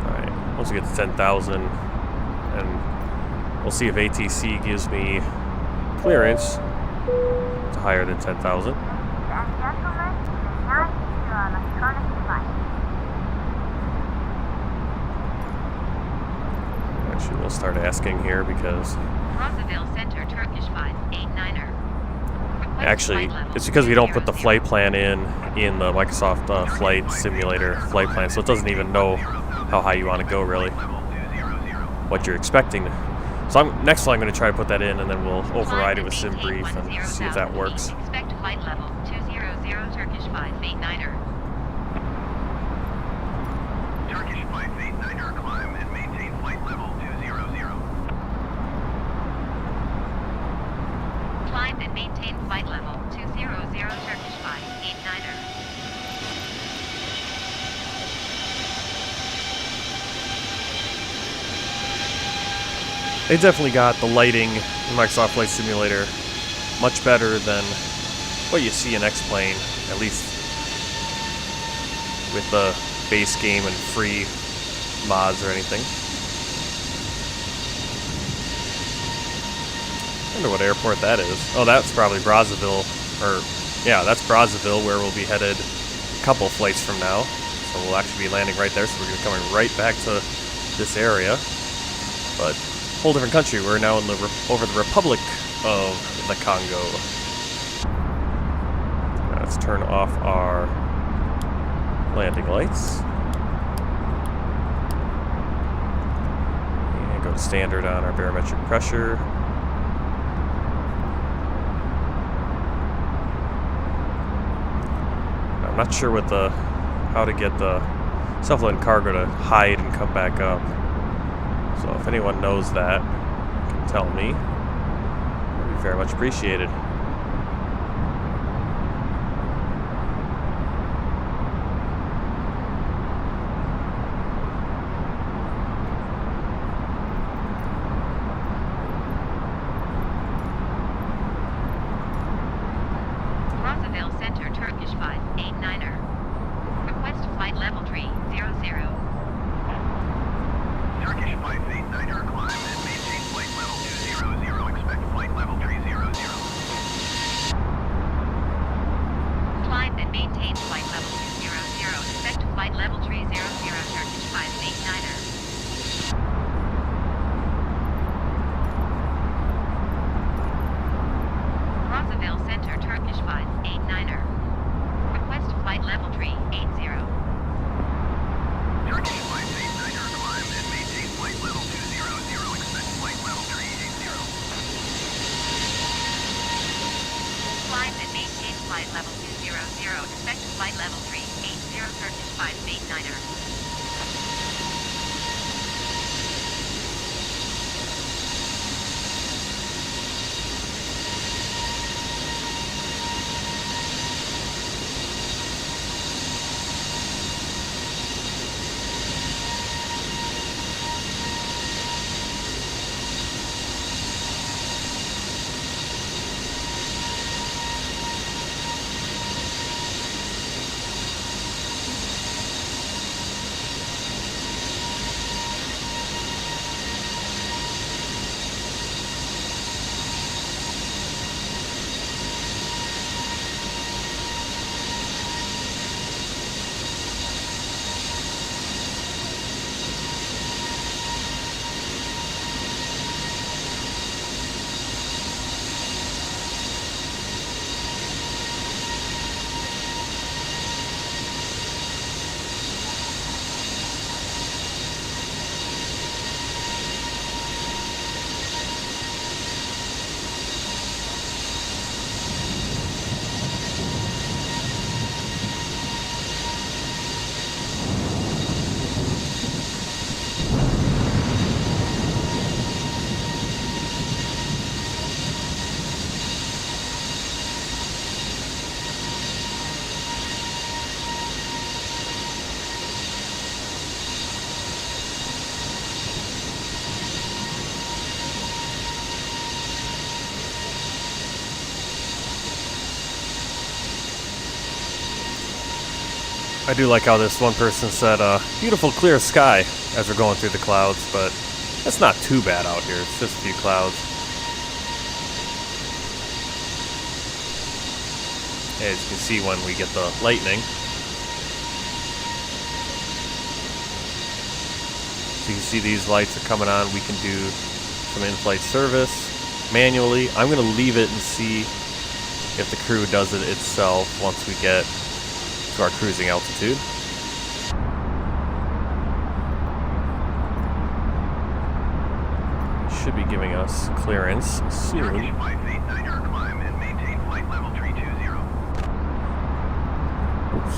[SPEAKER 1] Alright, once we get to 10,000, and we'll see if ATC gives me clearance to higher than 10,000.
[SPEAKER 3] Ladies and gentlemen, now to electronic device.
[SPEAKER 1] Actually, we'll start asking here because
[SPEAKER 9] Brazzaville Center Turkish 589er.
[SPEAKER 1] actually it's because we don't put the flight plan in the Microsoft Flight Simulator flight plan, so it doesn't even know how high you want to go really, what you're expecting. So next time I'm going to try to put that in, and then we'll override it with SimBrief and see if that works.
[SPEAKER 9] Expect flight level 200 Turkish 589er.
[SPEAKER 5] Turkish 589er, climb and maintain flight level 200.
[SPEAKER 9] Climb and maintain flight level 200 Turkish 589er.
[SPEAKER 1] They definitely got the lighting in Microsoft Flight Simulator much better than what you see in X-Plane, at least with the base game and free mods or anything. I wonder what airport that is. Oh, that's probably Brazzaville, or yeah, that's Brazzaville, where we'll be headed a couple flights from now. So we'll actually be landing right there, so we're going to be coming right back to this area. But whole different country. We're now in over the Republic of the Congo. Let's turn off our landing lights. And go to standard on our barometric pressure. I'm not sure what how to get the self-loading cargo to hide and come back up. So if anyone knows that, can tell me. That'd be very much appreciated.
[SPEAKER 9] Brazzaville Center Turkish 589er. Request flight level 300.
[SPEAKER 5] Turkish 589er, climb and maintain flight level
[SPEAKER 9] expect flight level 380 Turkish 589er.
[SPEAKER 1] I do like how this one person said, beautiful clear sky as we're going through the clouds, but it's not too bad out here. It's just a few clouds. As you can see when we get the lightning. So you can see these lights are coming on. We can do some in-flight service manually. I'm going to leave it and see if the crew does it itself once we get to our cruising altitude. Should be giving us clearance soon.
[SPEAKER 5] Turkish 589er, climb and maintain flight level 320.
[SPEAKER 1] Oops.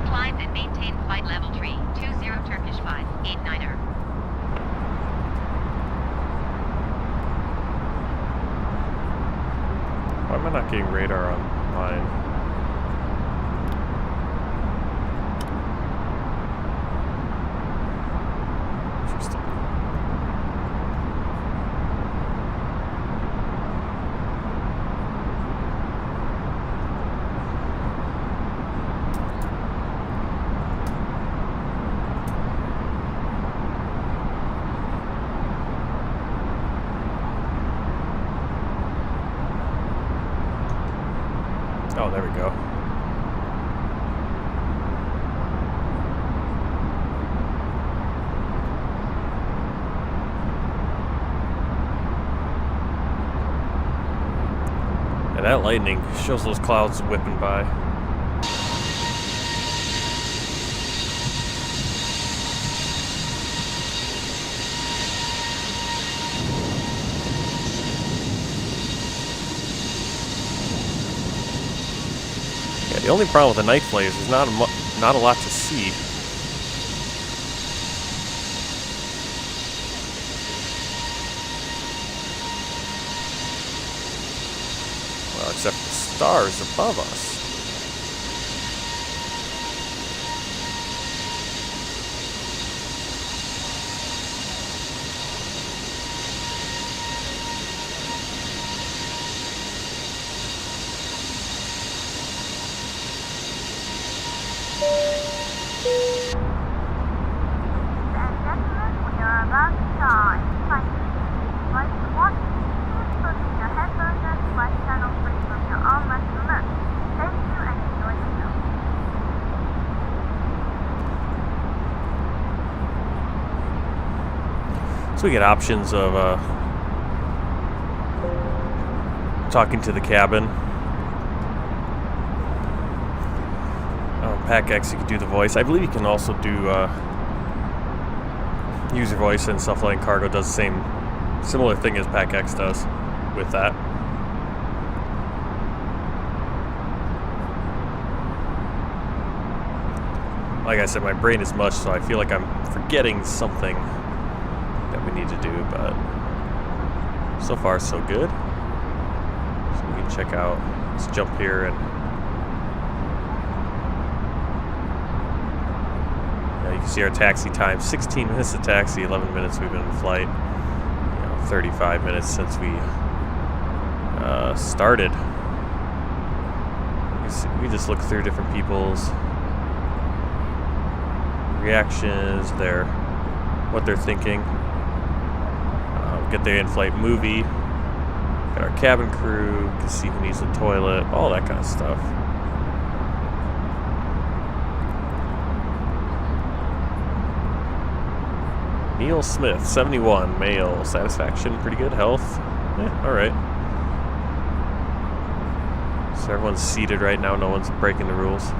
[SPEAKER 9] Climb and maintain flight level 320 Turkish 589er.
[SPEAKER 1] Why am I not getting radar on mine? Oh, there we go. And that lightning shows those clouds whipping by. The only problem with the night flight is there's not a lot to see. Well, except the stars above us. So we get options of talking to the cabin. Pack X, you can do the voice. I believe you can also do user voice, and Stuff Flying Cargo does the same similar thing as Pack X does with that. like I said, my brain is mush, so I feel like I'm forgetting something that we need to do, but so far so good. So we can check out, let's jump here and yeah, you can see our taxi time, 16 minutes to taxi, 11 minutes we've been in flight, 35 minutes since we started. We just look through different people's reactions, what they're thinking. Get their in-flight movie. Got our cabin crew. Can see who needs the toilet. All that kind of stuff. Neil Smith, 71, male, satisfaction, pretty good, health. Yeah, all right. So everyone's seated right now. No one's breaking the rules.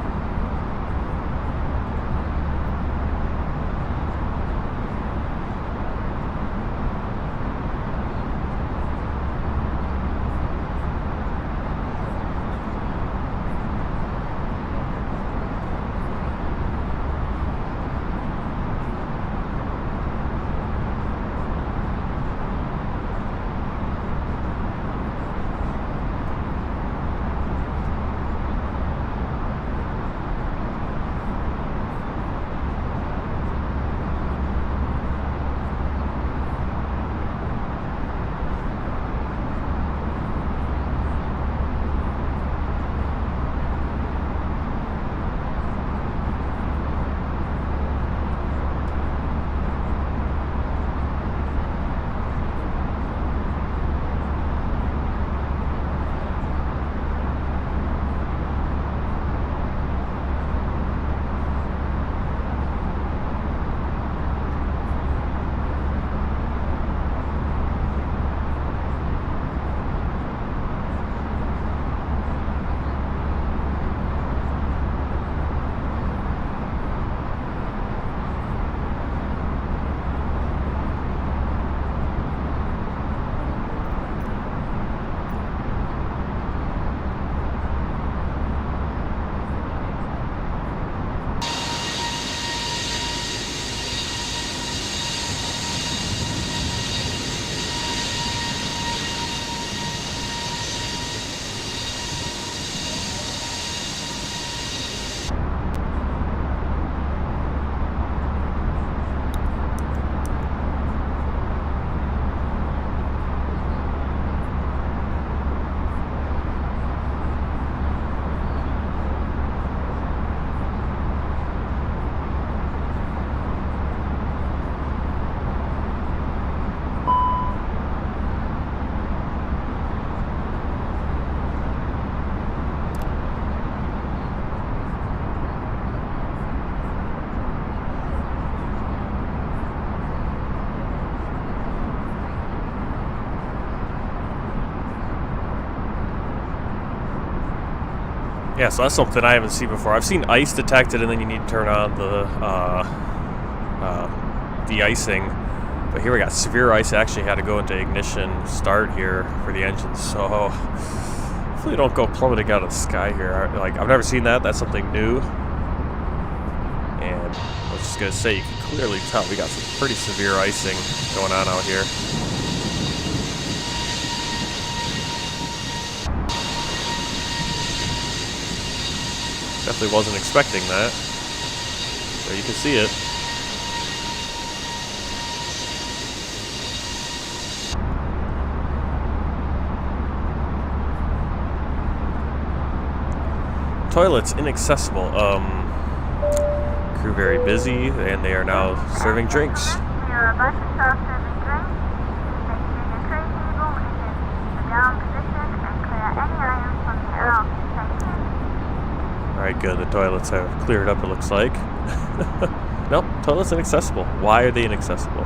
[SPEAKER 1] Yeah, so that's something I haven't seen before. I've seen ice detected, and then you need to turn on the de-icing. But here we got severe ice. I actually had to go into ignition start here for the engine, so hopefully don't go plummeting out of the sky here. Like, I've never seen that. That's something new. And I was just gonna say, you can clearly tell we got some pretty severe icing going on out here. Definitely wasn't expecting that. So you can see it. Toilets inaccessible. Crew very busy, and they are now serving drinks.
[SPEAKER 3] We are about to start serving drinks. Make sure your tray table is in the down position and clear any items from the aisle. Thank you.
[SPEAKER 1] Alright, good. The toilets have cleared up, it looks like. Nope, toilets inaccessible. Why are they inaccessible?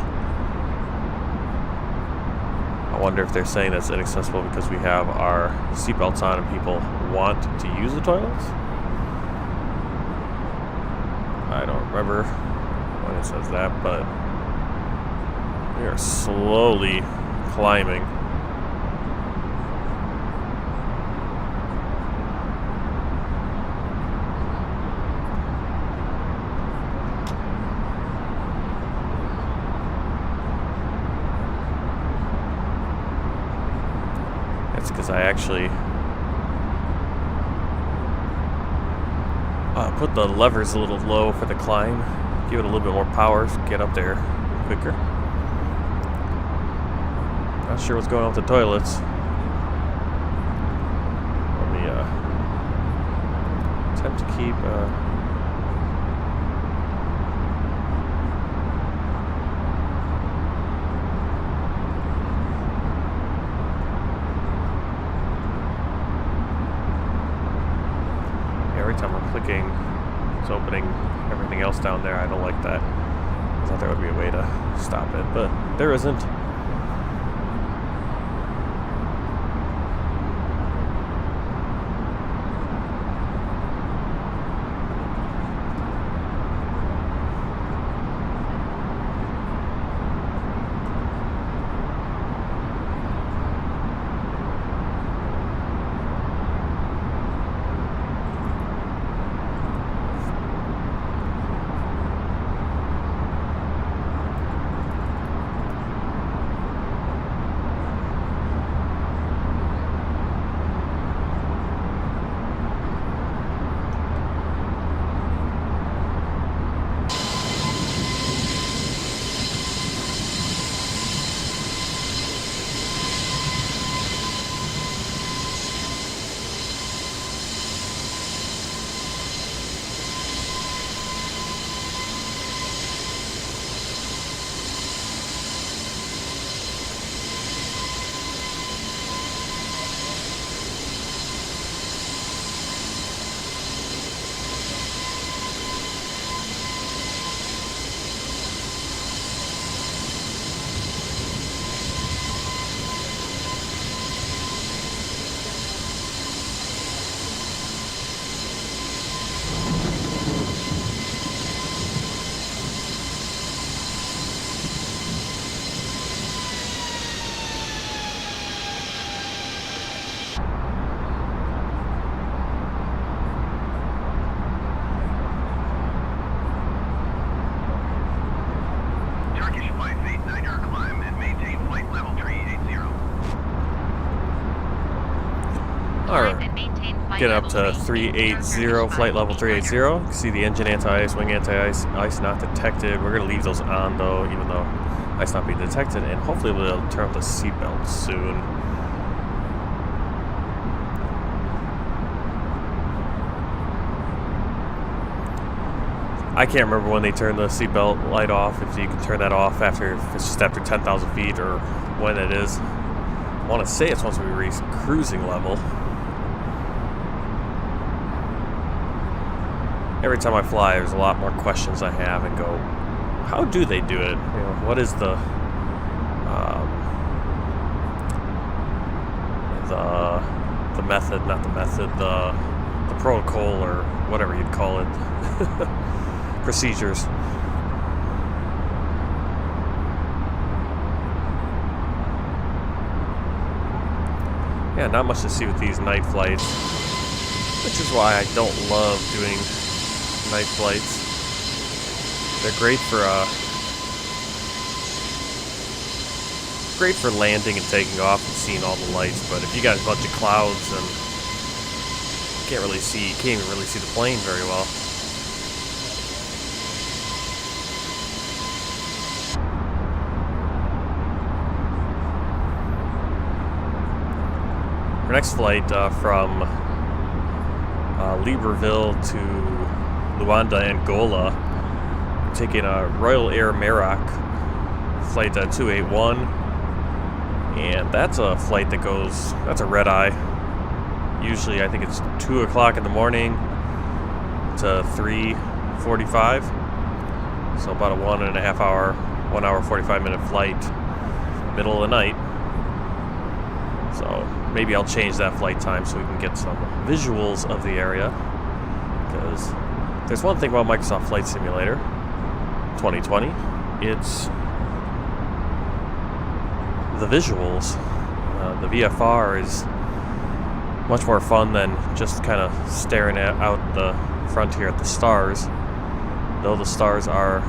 [SPEAKER 1] I wonder if they're saying that's inaccessible because we have our seatbelts on and people want to use the toilets? I don't remember when it says that, but we are slowly climbing. That's because I actually put the levers a little low for the climb. Give it a little bit more power, so get up there quicker. Not sure what's going on with the toilets. Let me attempt to keep every time I'm clicking, it's opening everything else down there. I don't like that. I thought there would be a way to stop it, but there isn't. Get up to 380, flight level 380. You can see the engine anti-ice, wing anti-ice, ice not detected. We're going to leave those on though, even though ice not being detected, and hopefully we'll turn up the seatbelt soon. I can't remember when they turn the seatbelt light off, if you can turn that off after, if it's just after 10,000 feet or when it is. I want to say it's once we reach cruising level. Every time I fly, there's a lot more questions I have and go, how do they do it? You know, what is the method, not the method, the protocol or whatever you'd call it, procedures. Yeah, not much to see with these night flights, which is why I don't love doing night flights. They're great for landing and taking off and seeing all the lights, but if you got a bunch of clouds and can't even really see the plane very well. Our next flight from Libreville to Luanda, Angola, we're taking a Royal Air Maroc flight 281, and that's a flight that goes, that's a red eye. Usually I think it's 2 o'clock in the morning to 3:45, so about a 1 hour 45 minute flight, middle of the night. So maybe I'll change that flight time so we can get some visuals of the area, because there's one thing about Microsoft Flight Simulator 2020, it's the visuals. The VFR is much more fun than just kind of staring out the front here at the stars, though the stars are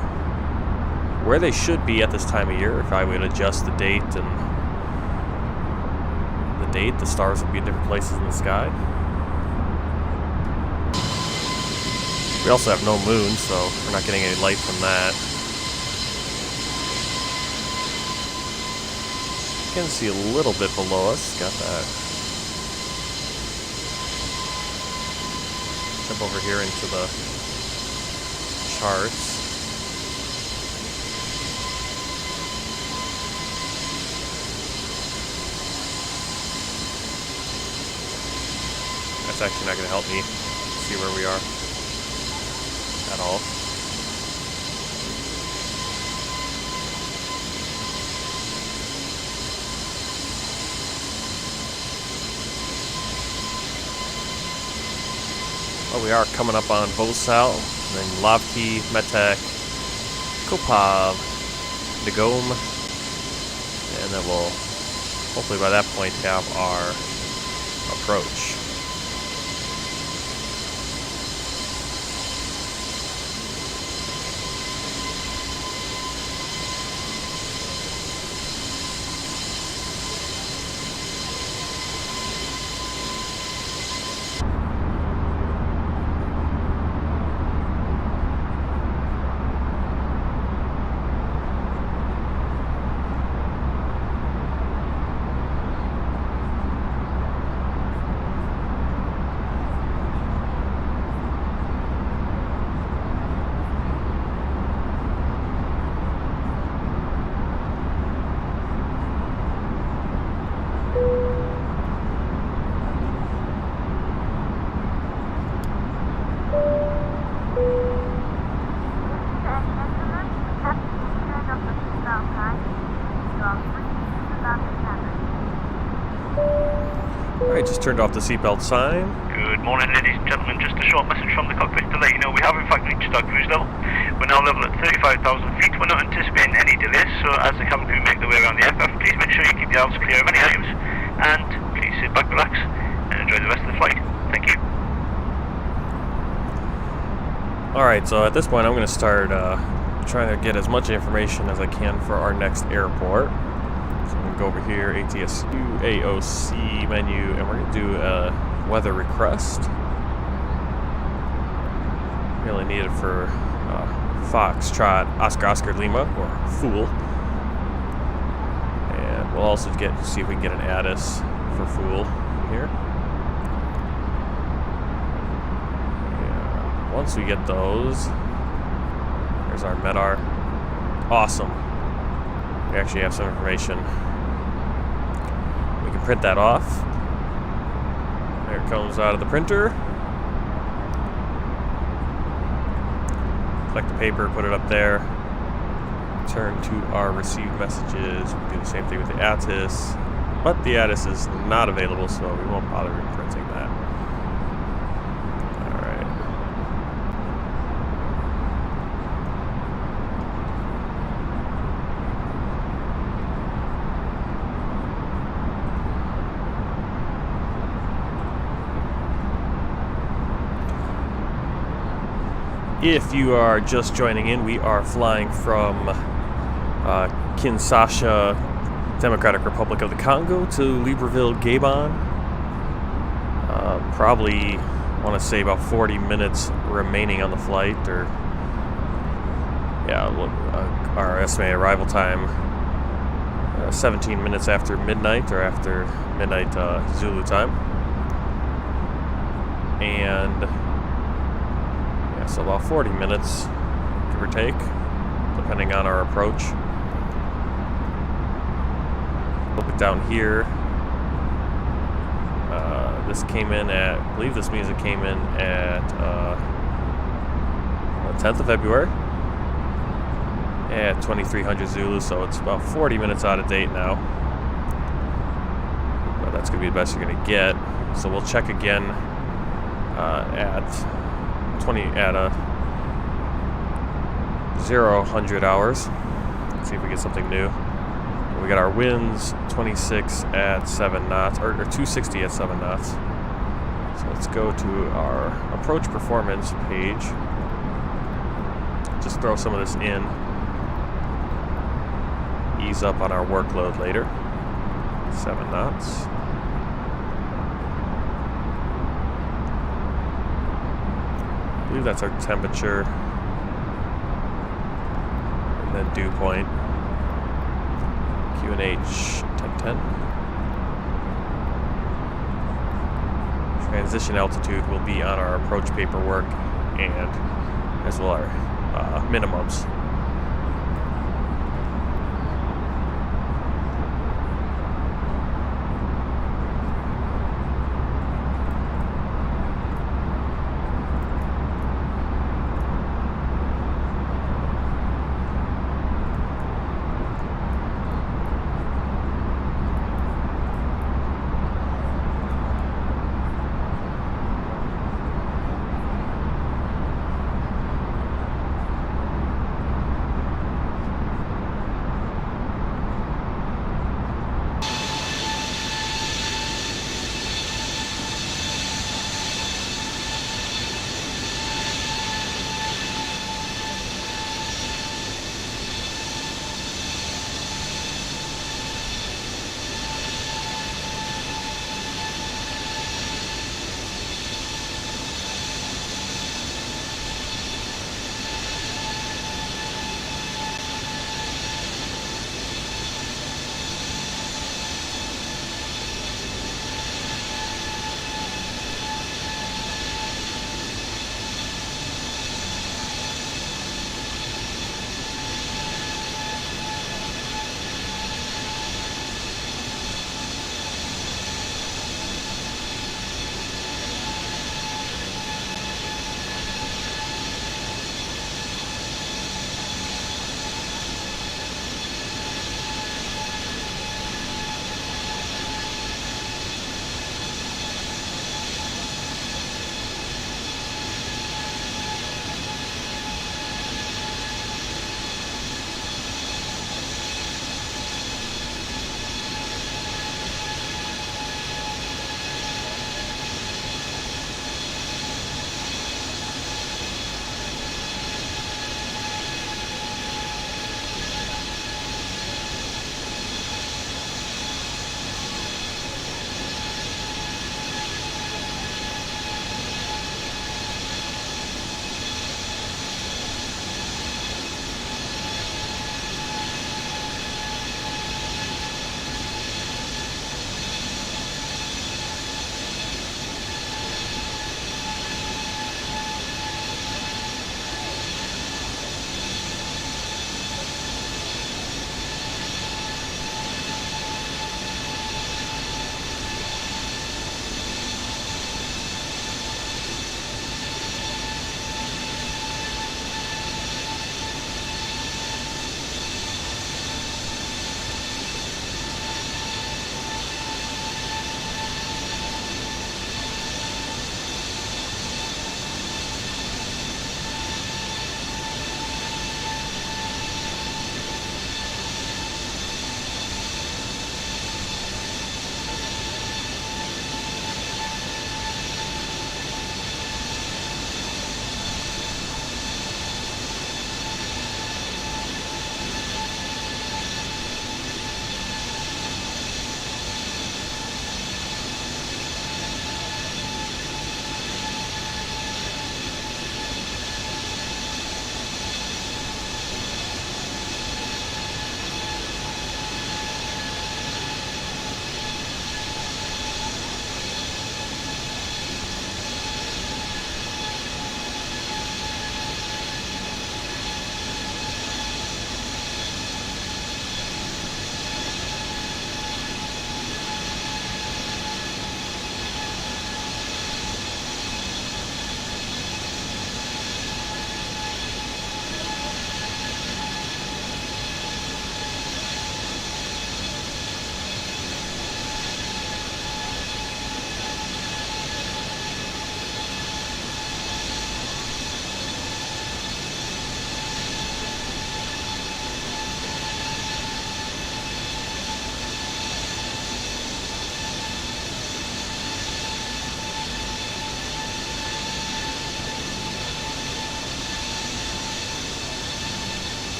[SPEAKER 1] where they should be at this time of year if I would adjust the date and the date, the stars will be in different places in the sky. We also have no moon, so we're not getting any light from that. You can see a little bit below us. Got that. Jump over here into the charts. That's actually not going to help me see where we are at all. Well, we are coming up on Vosal, then Lavki, Metek, Kopov, Dagom, and then we'll hopefully by that point have our approach. Alright, just turned off the seatbelt sign.
[SPEAKER 2] Good morning, ladies and gentlemen. Just a short message from the cockpit to let you know we have in fact reached our cruise level. We're now level at 35,000 feet. We're not anticipating any delays, so as the cabin crew make their way around the aircraft, please make sure you keep the aisles clear of any items, and please sit back, relax, and enjoy the rest of the flight. Thank you.
[SPEAKER 1] Alright, so at this point I'm going to start trying to get as much information as I can for our next airport. So I'm going to go over here, ATSU, AOC menu, and we're going to do a weather request. Really needed for Foxtrot, Oscar Lima, or Fool. And we'll also see if we can get an ATIS for Fool here. And once we get those, there's our MEDAR. Awesome. We actually have some information. We can print that off. There it comes out of the printer. Collect the paper, put it up there. Turn to our received messages. We do the same thing with the ATIS, but the ATIS is not available, so we won't bother printing that. Alright. If you are just joining in, we are flying from Kinshasa, Democratic Republic of the Congo, to Libreville, Gabon. Probably want to say about 40 minutes remaining on the flight, or yeah, our estimated arrival time 17 minutes after midnight, or after midnight Zulu time. And so about 40 minutes, give or take, depending on our approach. Look down here. This came in at, I believe this music came in at the 10th of February at 2300 Zulu, so it's about 40 minutes out of date now. But that's going to be the best you're going to get. So we'll check again at 0-100 hours. Let's see if we get something new. We got our winds 26 at 7 knots, or 260 at 7 knots. So let's go to our approach performance page. Just throw some of this in. Ease up on our workload later. 7 knots. believe that's our temperature. And then dew point. QNH 1010. Transition altitude will be on our approach paperwork, and as well our minimums.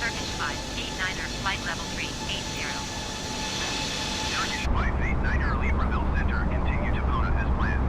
[SPEAKER 9] Turkish 589er, flight level 380.
[SPEAKER 5] Turkish 589er, Libreville Center, continue to Bona as planned.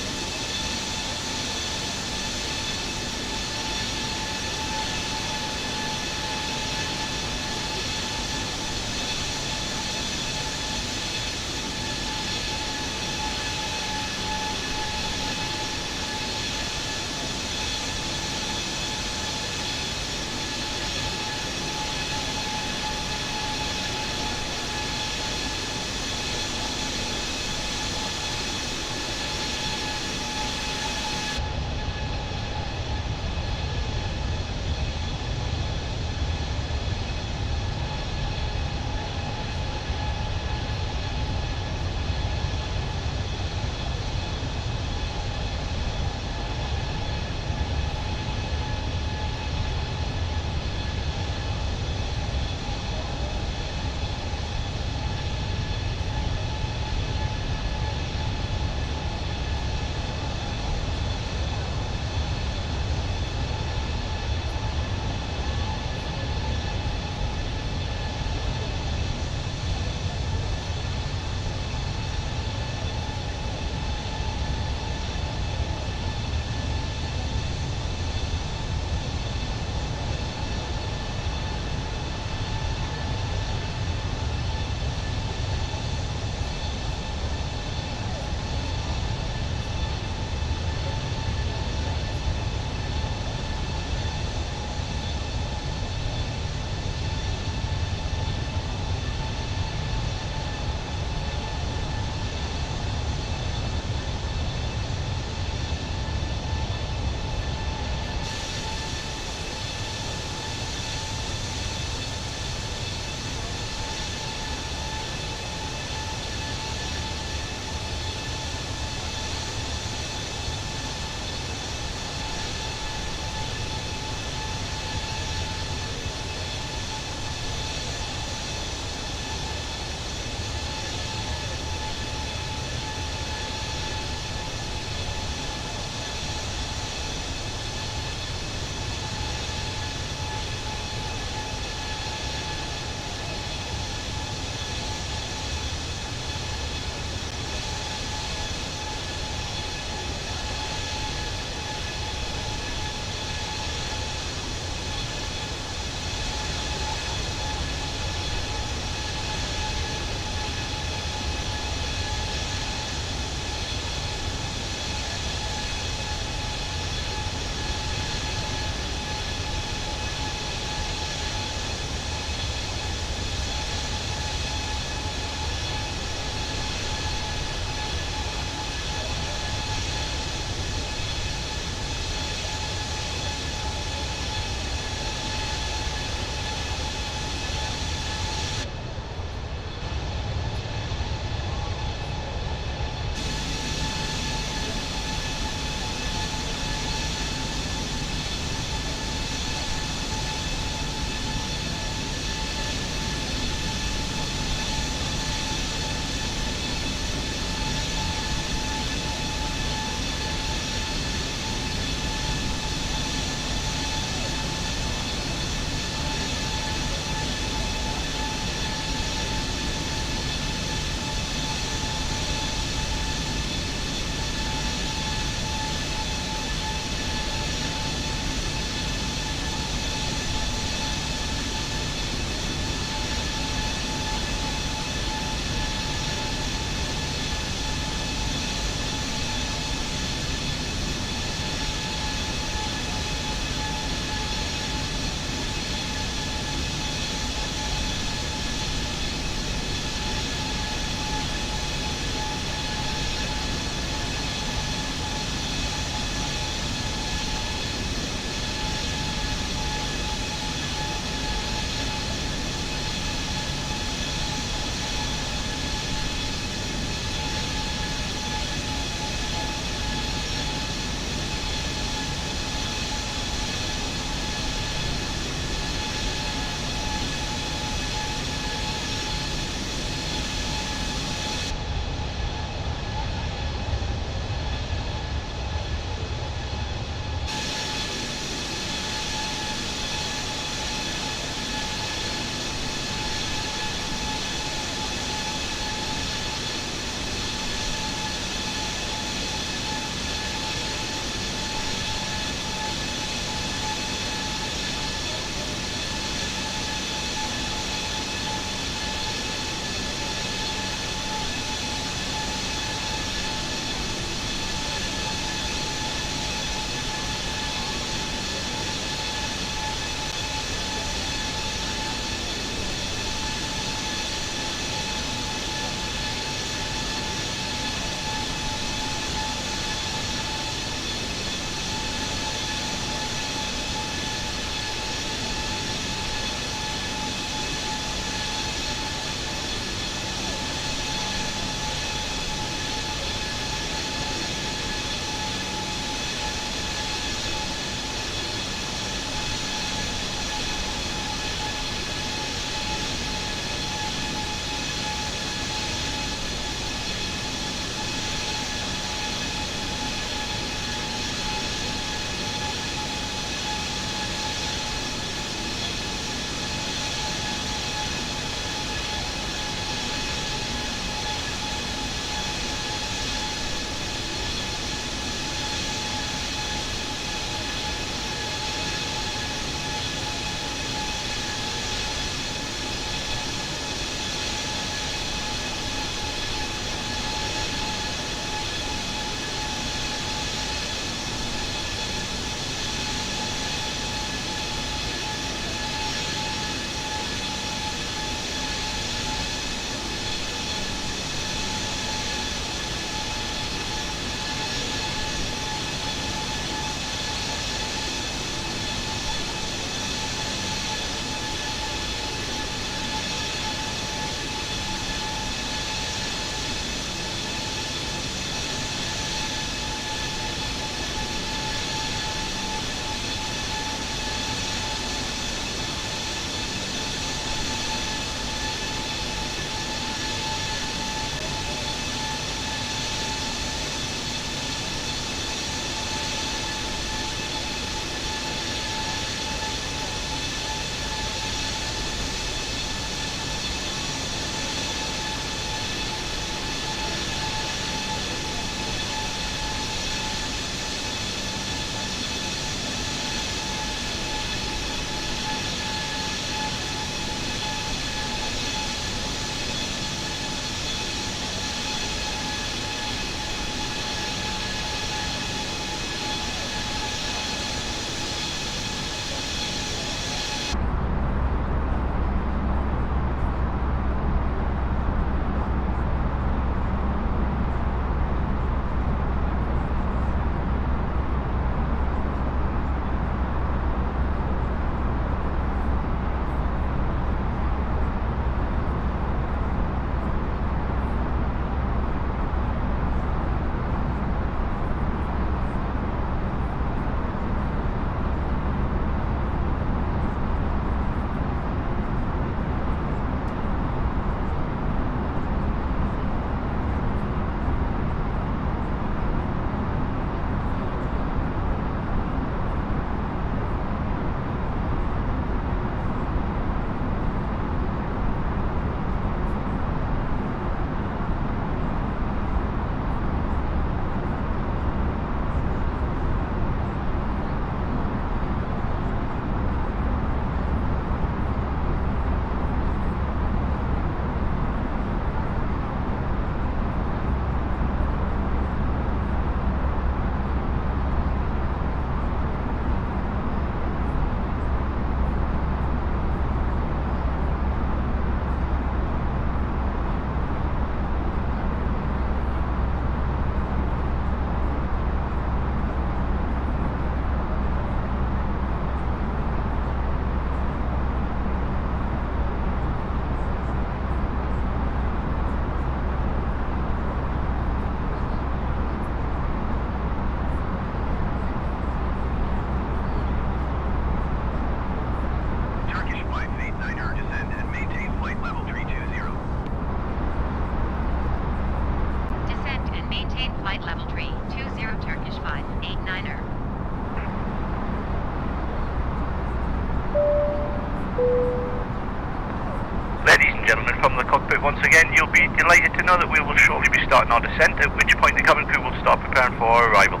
[SPEAKER 2] from the cockpit once again. You'll be delighted to know that we will shortly be starting our descent, at which point the cabin crew will start preparing for our arrival.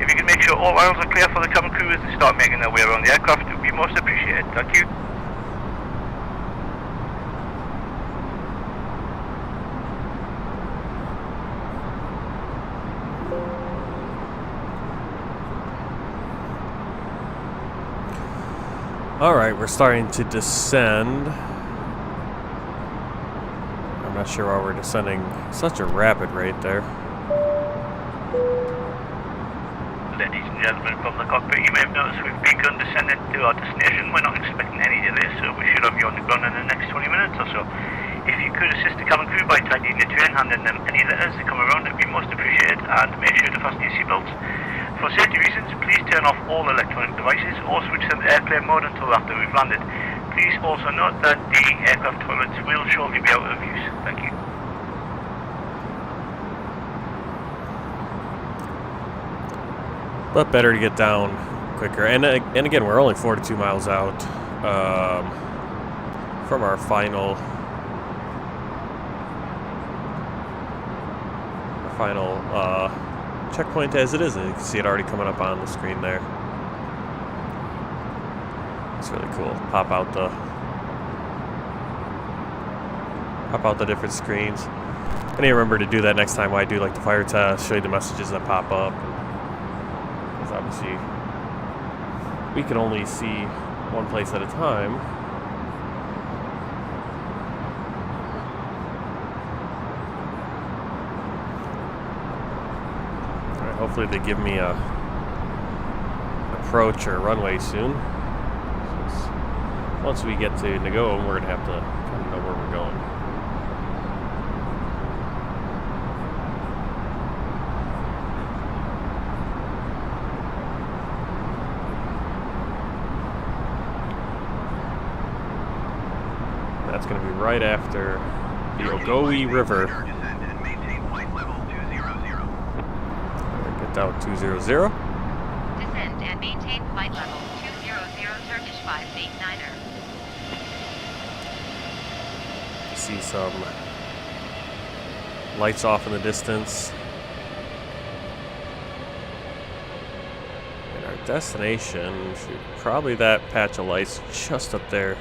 [SPEAKER 2] If you can make sure all aisles are clear for the cabin crew as they start making their way around the aircraft, it would be most appreciated. Thank you.
[SPEAKER 1] Alright, we're starting to descend. I'm not sure why we're descending such a rapid rate there.
[SPEAKER 2] Ladies and gentlemen from the cockpit, you may have noticed we've begun descending to our destination. We're not expecting any delays, so we should have you on the ground in the next 20 minutes or so. If you could assist the cabin crew by tidying your tray and handing them any letters that come around, it would be most appreciated, and make sure to fasten your seatbelts. For safety reasons, please turn off all electronic devices or switch them to airplane mode until after we've landed. Please also note that the aircraft toilets will shortly be out of use. Thank you.
[SPEAKER 1] But better to get down quicker. And again, we're only 42 miles out from our final checkpoint as it is. And you can see it already coming up on the screen there. It's really cool. Pop out the different screens. I need to remember to do that next time when I do like the fire test, show you the messages that pop up. Because obviously we can only see one place at a time. Alright, hopefully they give me a approach or runway soon. Once we get to Nago, we're going to have to kind of know where we're going. That's going to be right after the Ogowe River. Get down 200.
[SPEAKER 9] Descend and maintain flight level 200 Turkish 589er.
[SPEAKER 1] See some lights off in the distance. And our destination should probably that patch of lights just up there.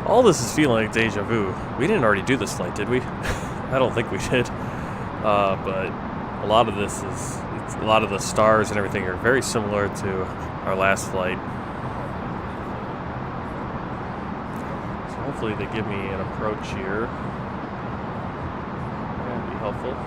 [SPEAKER 1] All this is feeling like deja vu. We didn't already do this flight, did we? I don't think we did. But a lot of this is, a lot of the stars and everything are very similar to our last flight. So hopefully they give me an approach here. That'd be helpful.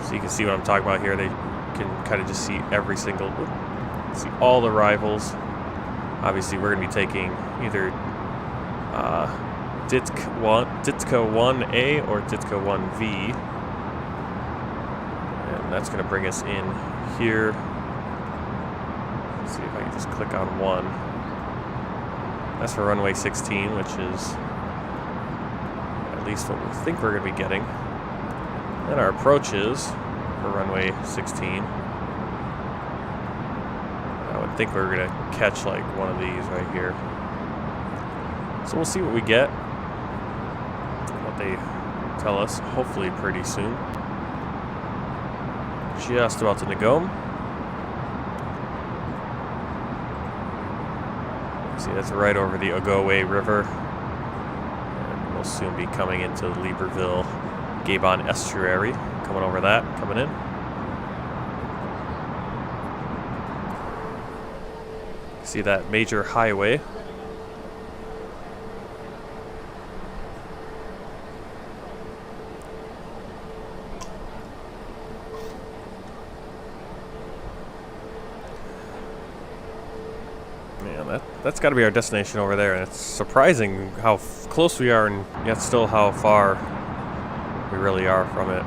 [SPEAKER 1] So you can see what I'm talking about here. They can kind of just see every single, see all the arrivals. Obviously, we're going to be taking either Ditka 1A or Ditka 1V. And that's going to bring us in here. Let's see if I can just click on 1. That's for runway 16, which is at least what we think we're going to be getting. And our approaches for runway 16. I would think we're going to catch like one of these right here. So we'll see what we get, what they tell us, hopefully pretty soon. Just about to go. See, that's right over the Ogowe River. And we'll soon be coming into the Libreville Gabon estuary. Coming over that, coming in. See that major highway. Man, that's got to be our destination over there. And it's surprising how close we are, and yet still how far we really are from it.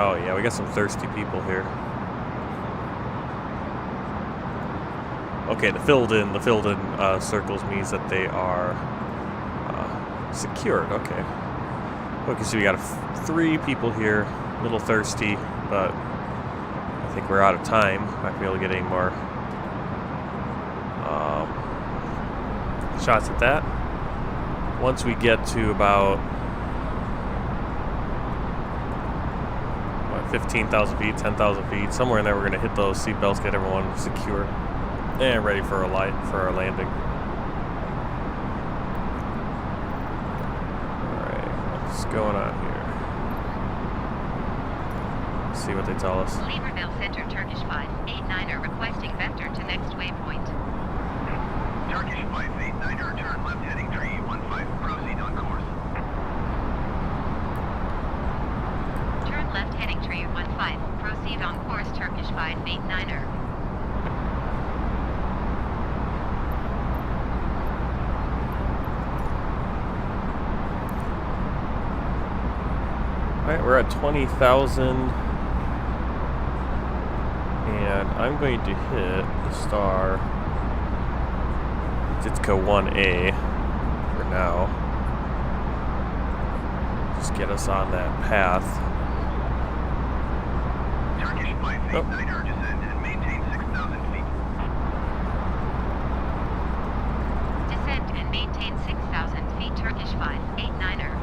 [SPEAKER 1] Oh yeah, we got some thirsty people here. Okay, the filled in circles means that they are secured. Okay. Okay, so we got 3 people here, a little thirsty, but I think we're out of time. Not gonna be able to get any more shots at that. Once we get to about 15,000 feet, 10,000 feet, somewhere in there, we're going to hit those seatbelts, get everyone secure and ready for our landing. Alright, what's going on here? Let's see what they tell us.
[SPEAKER 9] Libreville Center, Turkish 589er requesting vector to next waypoint.
[SPEAKER 5] Turkish 589er, turn left heading tree 15, proceed on course.
[SPEAKER 9] Left heading tree 15, proceed on course Turkish 589er.
[SPEAKER 1] Alright, we're at 20,000 and I'm going to hit the star Ditka 1A for now. Just get us on that path.
[SPEAKER 5] Turkish 589er, descend and maintain 6,000 feet.
[SPEAKER 9] Descend and maintain 6,000 feet, Turkish 589er.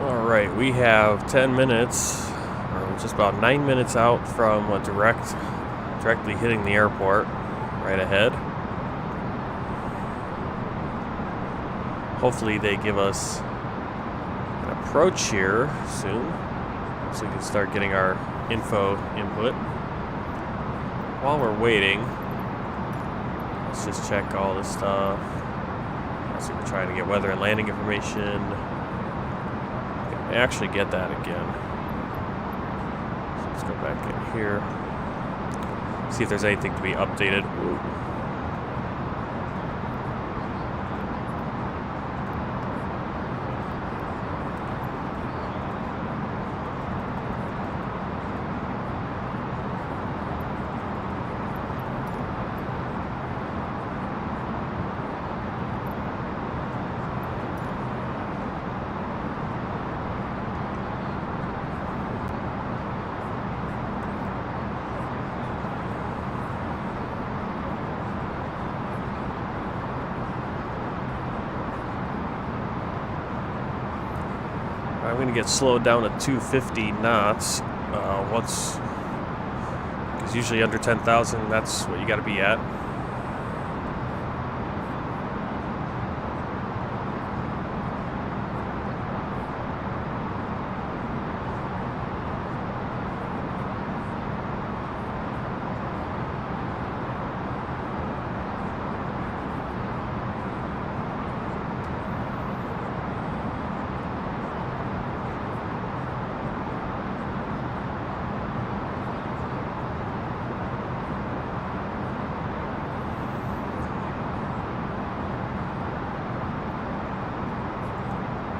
[SPEAKER 1] Alright, we have 10 minutes, or just about 9 minutes out from directly hitting the airport right ahead. Hopefully they give us an approach here soon, so we can start getting our info input. While we're waiting, let's just check all this stuff. So we're trying to get weather and landing information. Actually get that again. So let's go back in here. See if there's anything to be updated. Ooh. I'm going to get slowed down to 250 knots because usually under 10,000, that's what you got to be at.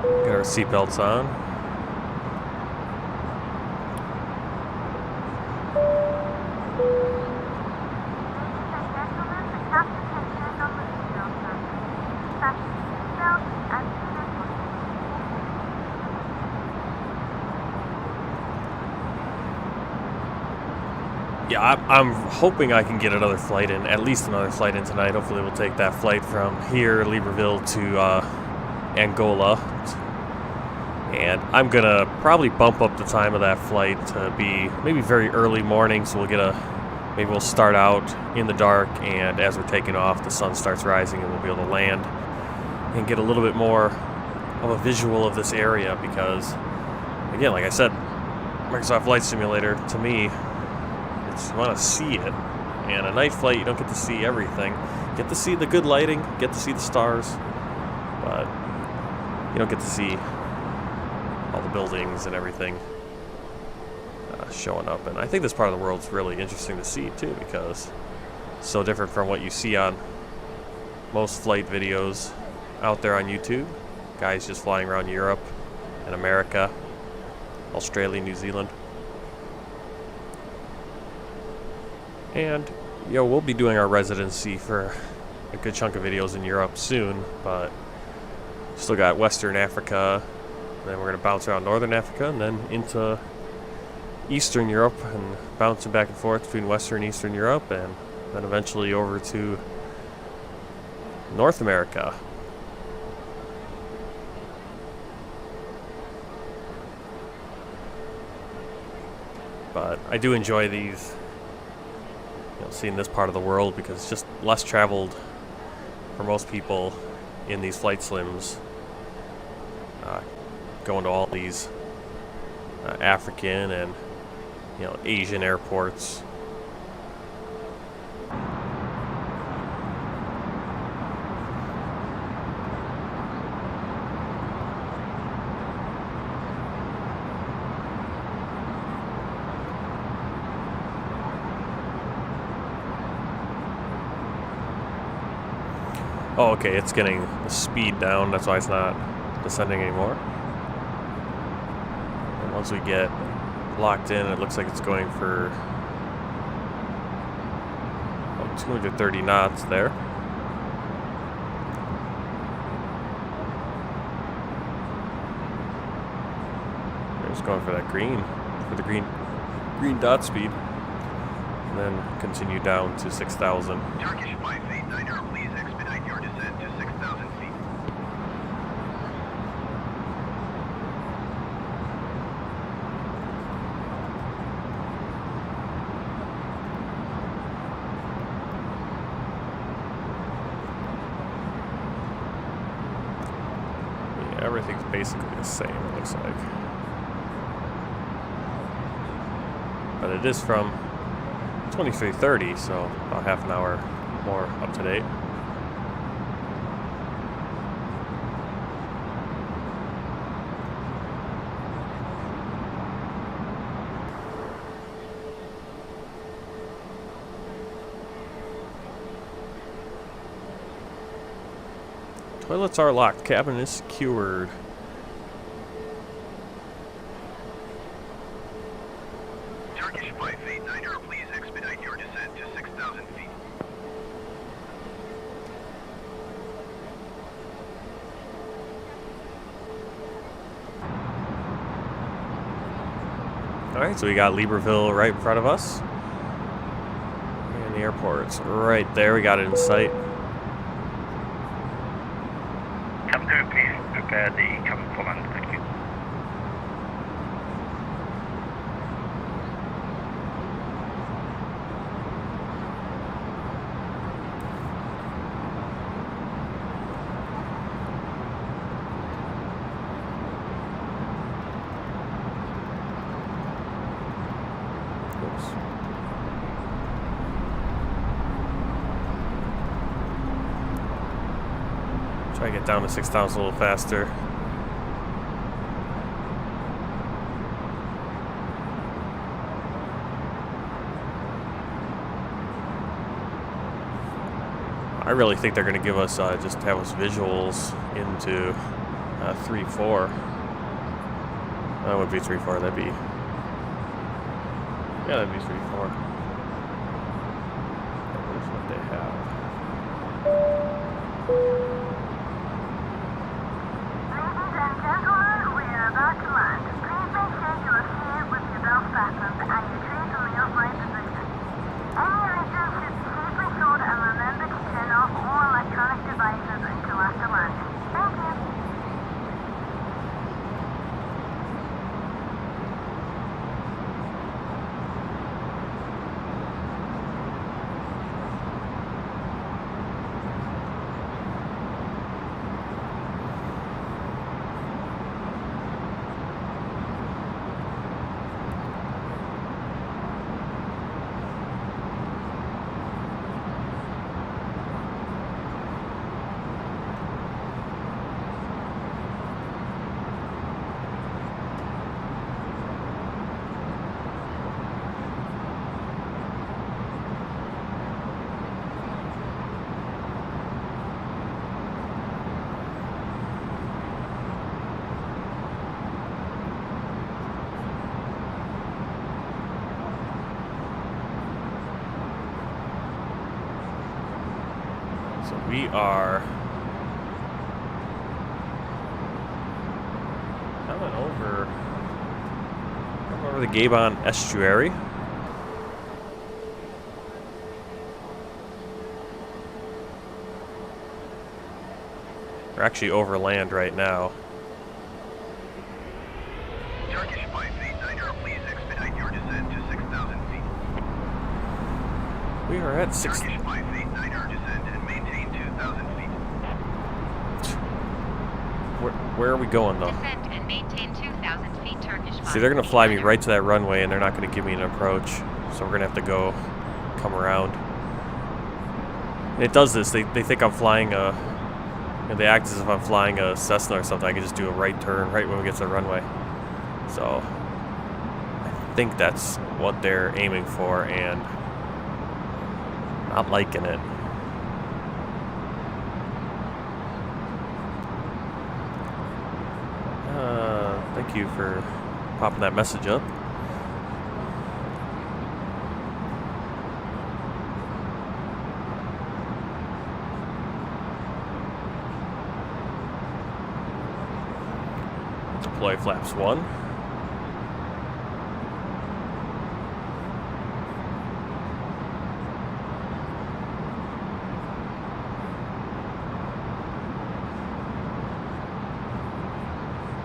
[SPEAKER 1] Got our seatbelts on. Yeah, I'm hoping I can get another flight in, at least another flight in tonight. Hopefully we'll take that flight from here, Libreville, to Angola. And I'm gonna probably bump up the time of that flight to be maybe very early morning, so maybe we'll start out in the dark, and as we're taking off, the sun starts rising and we'll be able to land and get a little bit more of a visual of this area, because again, like I said, Microsoft Flight Simulator, to me, you want to see it, and a night flight you don't get to see everything. You get to see the good lighting, get to see the stars, but you don't get to see all the buildings and everything showing up. And I think this part of the world's really interesting to see too, because it's so different from what you see on most flight videos out there on YouTube. Guys just flying around Europe and America, Australia, New Zealand. And, you know, we'll be doing our residency for a good chunk of videos in Europe soon, but still got Western Africa, and then we're going to bounce around Northern Africa, and then into Eastern Europe, and bouncing back and forth between Western and Eastern Europe, and then eventually over to North America. But I do enjoy these, seeing this part of the world, because it's just less traveled for most people in these flight sims, going to all these African and Asian airports. Oh, okay, it's getting the speed down, that's why it's not descending anymore. And once we get locked in, it looks like it's going for 230 knots there. We're just going for that green dot speed, and then continue down to 6,000.
[SPEAKER 5] Turkish 589er, please expedite your descent to 6,000 feet.
[SPEAKER 1] Yeah, everything's basically the same, it looks like. But it is from 2330, so about half an hour more up to date. Toilets are locked. Cabin is secured.
[SPEAKER 5] Turkish 589er, please expedite your descent to 6,000 feet.
[SPEAKER 1] Alright, so we got Libreville right in front of us. And the airport's right there. We got it in sight.
[SPEAKER 2] Cabin crew, please prepare the cabin for land. Thank you.
[SPEAKER 1] Oops. Try to get down to 6,000 a little faster. I really think they're going to give us, just have us visuals into 3-4. That would be 3-4, that'd be... Yeah, that'd be 3-4. That is what they have.
[SPEAKER 3] Ladies and gentlemen, we are about to land. Please make sure you are seated with your belts fastened and your trays in the upright position. Any items should be safely stored and remember to turn off all electronic devices until after landing. Thank you.
[SPEAKER 1] So we are coming over the Gabon estuary. We're actually over land right now.
[SPEAKER 5] Turkish 589er, please expedite your descent to 6,000 feet.
[SPEAKER 1] We are at 6.
[SPEAKER 5] Turkish 589er, descend and maintain 2,000 feet.
[SPEAKER 1] Where are we going though?
[SPEAKER 9] Descend and maintain 2,000 feet Turkish.
[SPEAKER 1] See, they're gonna fly me right to that runway, and they're not gonna give me an approach. So we're gonna have to come around. And it does this. They think I'm flying a. They act as if I'm flying a Cessna or something. I can just do a right turn right when we get to the runway. So I think that's what they're aiming for, and not liking it. Thank you for popping that message up. Deploy flaps 1.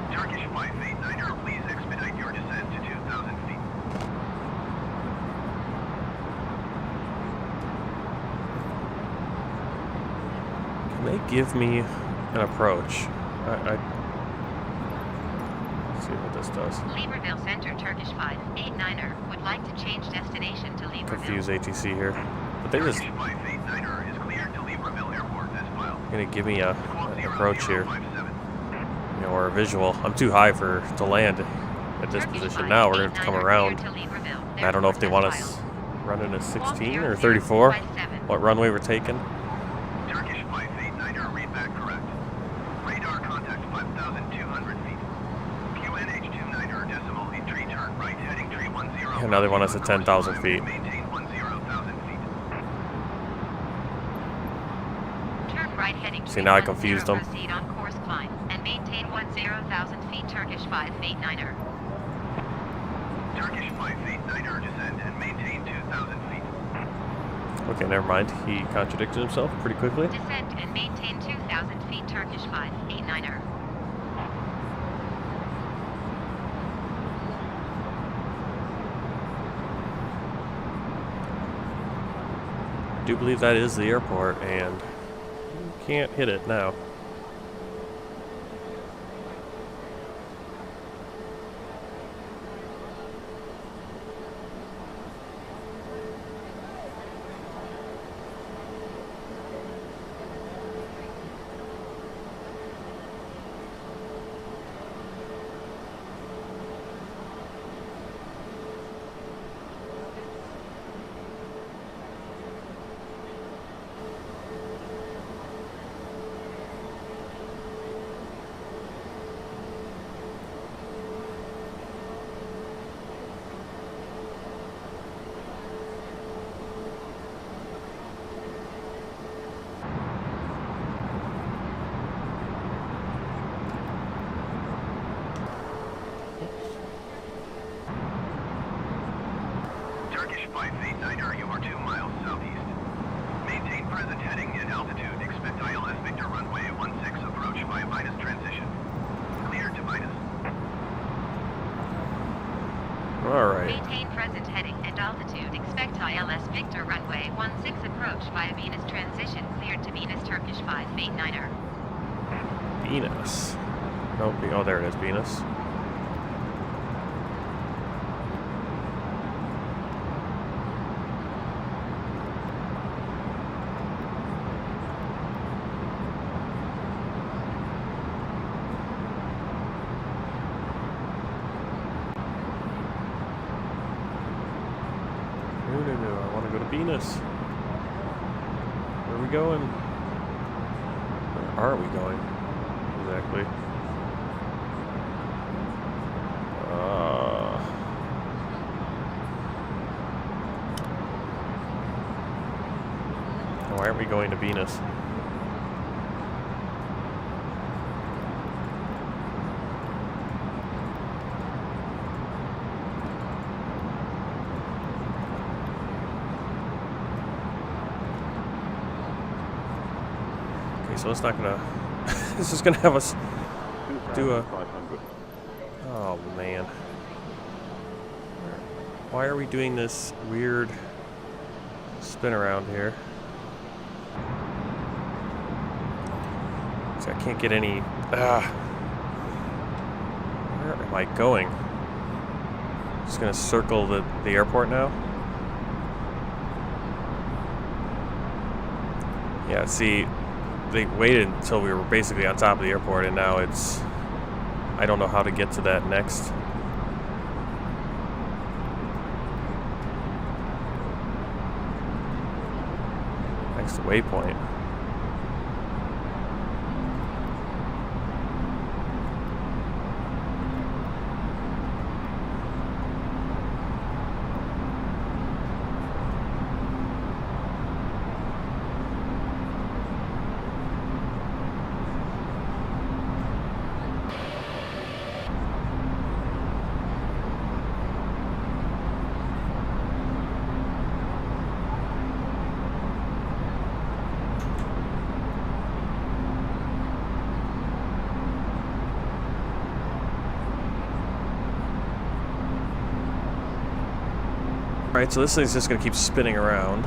[SPEAKER 5] Turkish 589er, please expedite your descent to 2,000 feet.
[SPEAKER 1] Can they give me an approach? Let's see what this does.
[SPEAKER 9] Libreville Center, Turkish 589er would like to change destination to Libreville.
[SPEAKER 1] Confuse ATC here. But they just
[SPEAKER 5] Turkish 589er is cleared to Libreville Airport as filed.
[SPEAKER 1] gonna give me an approach here.
[SPEAKER 5] 057.
[SPEAKER 1] You know, or a visual. I'm too high to land at this position now. We're gonna have to come around. I don't know if they want us running a 16 or 34. What runway we're taking?
[SPEAKER 5] Turkish 589er, read back correct.
[SPEAKER 1] And now they want us at 10,000 feet.
[SPEAKER 5] Maintain 10,000 feet.
[SPEAKER 9] Turn right heading.
[SPEAKER 1] See, now I confused them.
[SPEAKER 9] Proceed on course climb and maintain 10,000 feet. Turkish 589er.
[SPEAKER 5] Turkish 589er descend and maintain 2,000 feet.
[SPEAKER 1] Okay, never mind. He contradicted himself pretty quickly.
[SPEAKER 9] Descend and maintain 2,000 feet. Turkish 589er.
[SPEAKER 1] I do believe that is the airport, and you can't hit it now.
[SPEAKER 5] Turkish 589er, you are 2 miles southeast. Maintain present heading and altitude. Expect ILS Victor runway 16 approach by minus transition. Clear to minus.
[SPEAKER 1] Alright.
[SPEAKER 9] Maintain present heading and altitude. Expect ILS Victor runway 16 approach via Venus transition. Cleared to Venus. Turkish 589er.
[SPEAKER 1] Venus. Oh, oh, there it is, Venus. No, I want to go to Venus. Where are we going? Where are we going? Exactly. Why aren't we going to Venus? So it's not gonna. This is gonna have us do a. Oh man. Why are we doing this weird spin around here? So I can't get any. Where am I going? Just gonna circle the airport now. Yeah. See. They waited until we were basically on top of the airport, and now it's... I don't know how to get to that next waypoint. Alright, so this thing's just going to keep spinning around.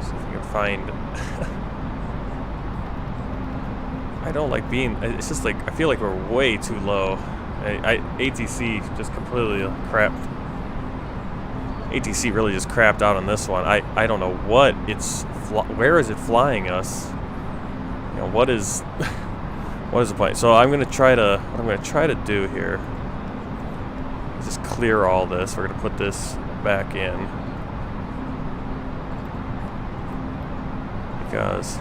[SPEAKER 1] See if we can find... I don't like being... It's just like, I feel like we're way too low. ATC just completely crapped. ATC really just crapped out on this one. I don't know what it's... Where is it flying us? You know, what is the point? So I'm gonna try to what I'm gonna try to do here is just clear all this. We're gonna put this back in. because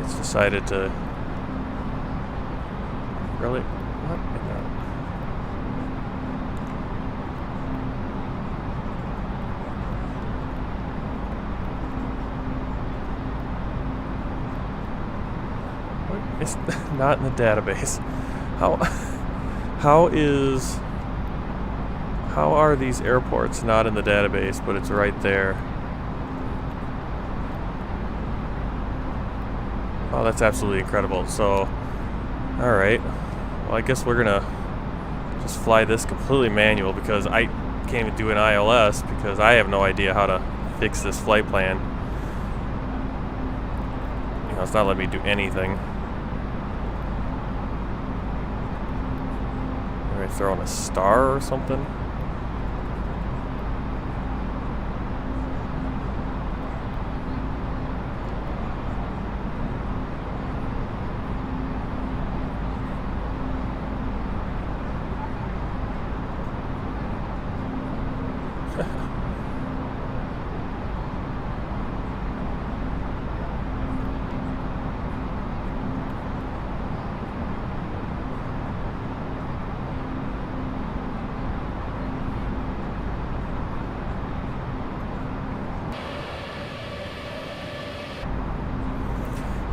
[SPEAKER 1] it's decided to really what? It's not in the database. How are these airports not in the database, but it's right there? Oh, that's absolutely incredible. So, all right. Well, I guess we're gonna just fly this completely manual because I can't even do an ILS because I have no idea how to fix this flight plan. You know, it's not letting me do anything. Throw in a star or something.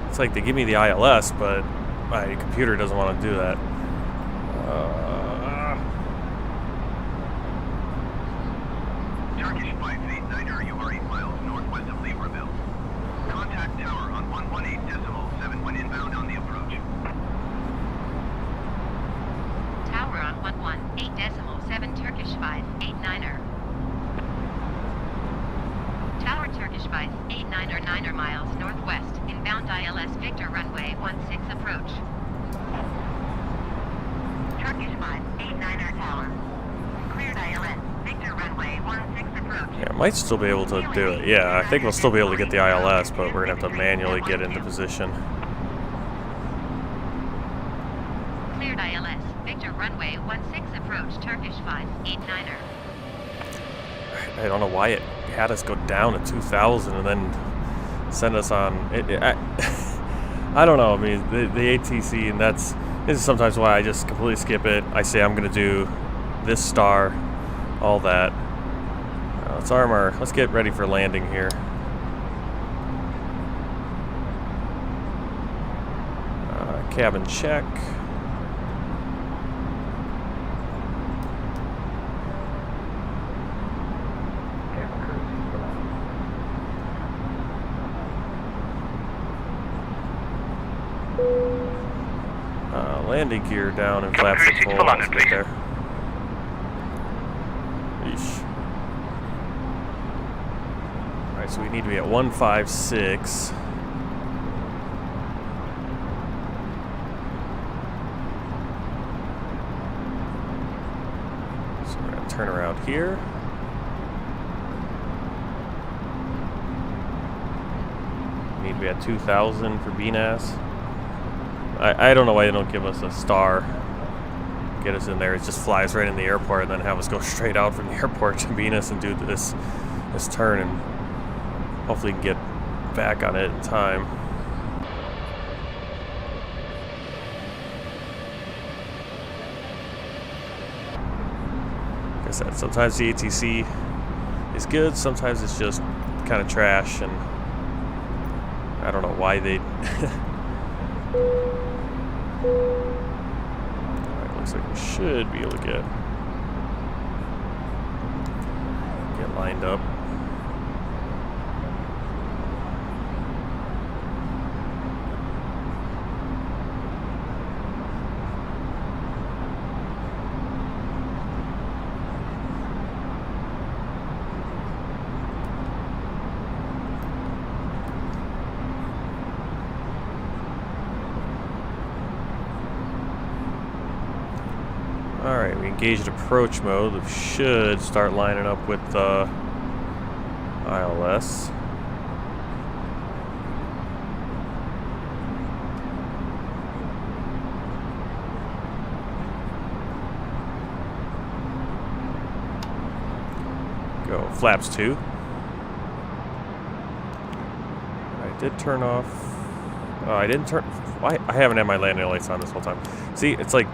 [SPEAKER 1] It's like they give me the ILS, but my computer doesn't want to do that.
[SPEAKER 5] Turkish 589er, you are 8 miles northwest of Libreville. Contact tower on 118.7 when inbound on the approach.
[SPEAKER 9] Tower on 118.7 Turkish 589er. Tower Turkish 589er 9 miles northwest, inbound ILS Victor runway 16 approach. Turkish 589er tower. Cleared ILS Victor runway 16 approach.
[SPEAKER 1] Yeah, I might still be able to do it. Yeah, I think we'll still be able to get the ILS, but we're gonna have to manually get into position.
[SPEAKER 9] Cleared ILS Victor runway 16 approach Turkish 589er.
[SPEAKER 1] I don't know why it had us go down to 2,000 and then send us on. I don't know. I mean, the ATC, and this is sometimes why I just completely skip it. I say I'm going to do this star, all that. Let's arm our. Let's get ready for landing here. Cabin check. Landing gear down and flaps are full. Let's get there. Yeesh. Alright, so we need to be at 156. So we're going to turn around here. We need to be at 2,000 for BNAS. I don't know why they don't give us a star, get us in there. It just flies right in the airport and then have us go straight out from the airport to Venus and do this turn, and hopefully can get back on it in time. Like I said, sometimes the ATC is good, sometimes it's just kind of trash, and I don't know why they... Alright, looks like we should be able to get lined up. Alright, we engaged approach mode. We should start lining up with the ILS. Go flaps 2. did turn off. I didn't turn. Why? I haven't had my landing lights on this whole time. See, it's like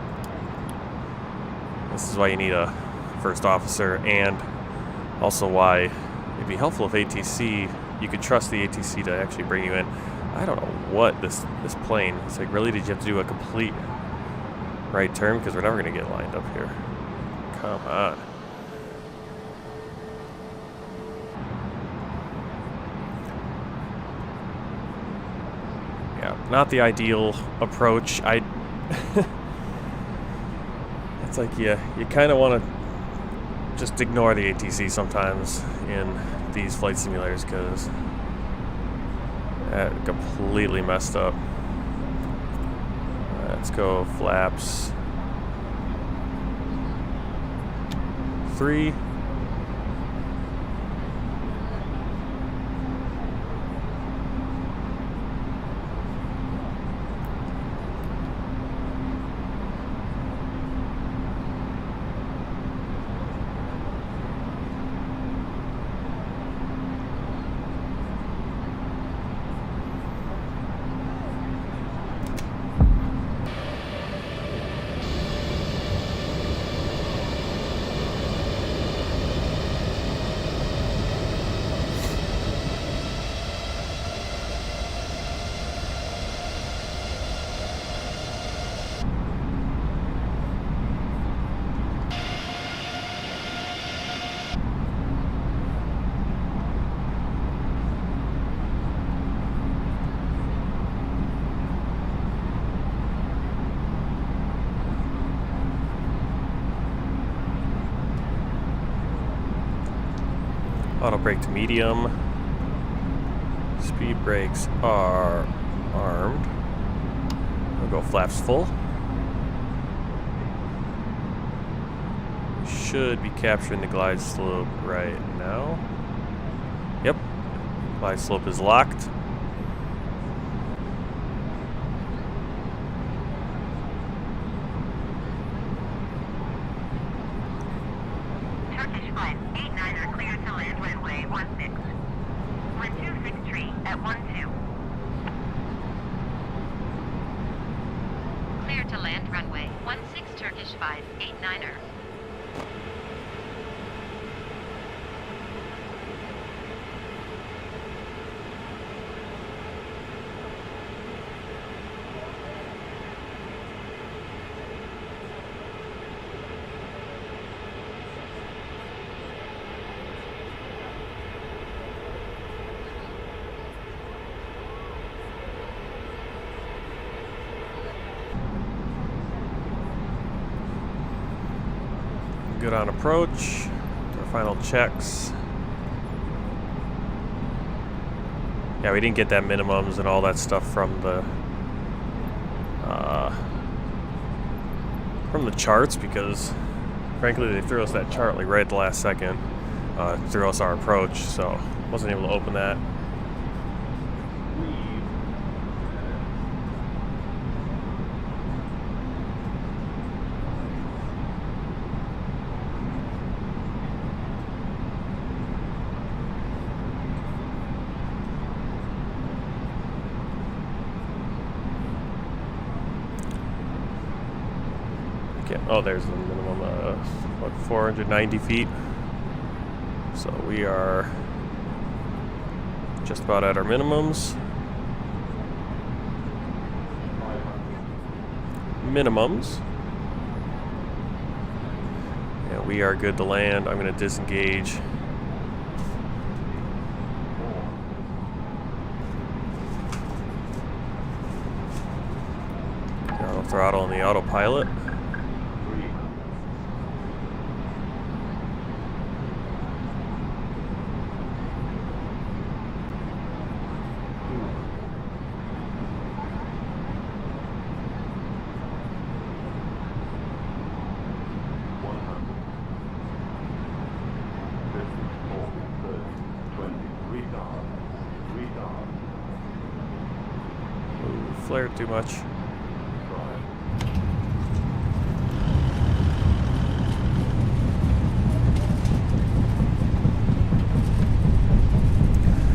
[SPEAKER 1] this is why you need a first officer, and also why it'd be helpful if ATC, you could trust the ATC to actually bring you in. I don't know what this plane. It's like, really, did you have to do a complete right turn? Because we're never gonna get lined up here. Come on. Yeah, not the ideal approach. It's like you kind of want to just ignore the ATC sometimes in these flight simulators because that completely messed up. Let's go flaps 3. Auto brake to medium. Speed brakes are armed. We'll go flaps full. Should be capturing the glide slope right now. Yep. Glide slope is locked.
[SPEAKER 5] Turkish flight 89er clear to land runway 16. 1263 at 12.
[SPEAKER 9] Clear to land runway 16 Turkish 589er.
[SPEAKER 1] Good on approach. Our final checks. Yeah, we didn't get that minimums and all that stuff from the charts because, frankly, they threw us that chart like right at the last second. Threw us our approach, so wasn't able to open that. Oh, there's the minimum, what, 490 feet. So we are just about at our minimums. Yeah, we are good to land. I'm going to disengage. Auto throttle on the autopilot. Flared too much.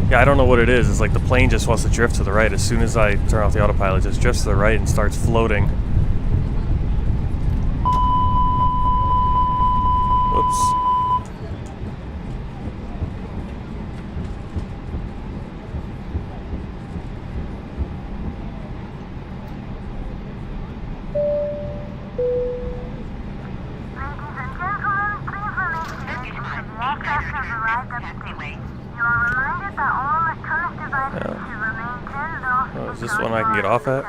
[SPEAKER 1] Yeah, I don't know what it is. It's like the plane just wants to drift to the right. As soon as I turn off the autopilot, it just drifts to the right and starts floating. Whoops. Oh, is this one I can get off at?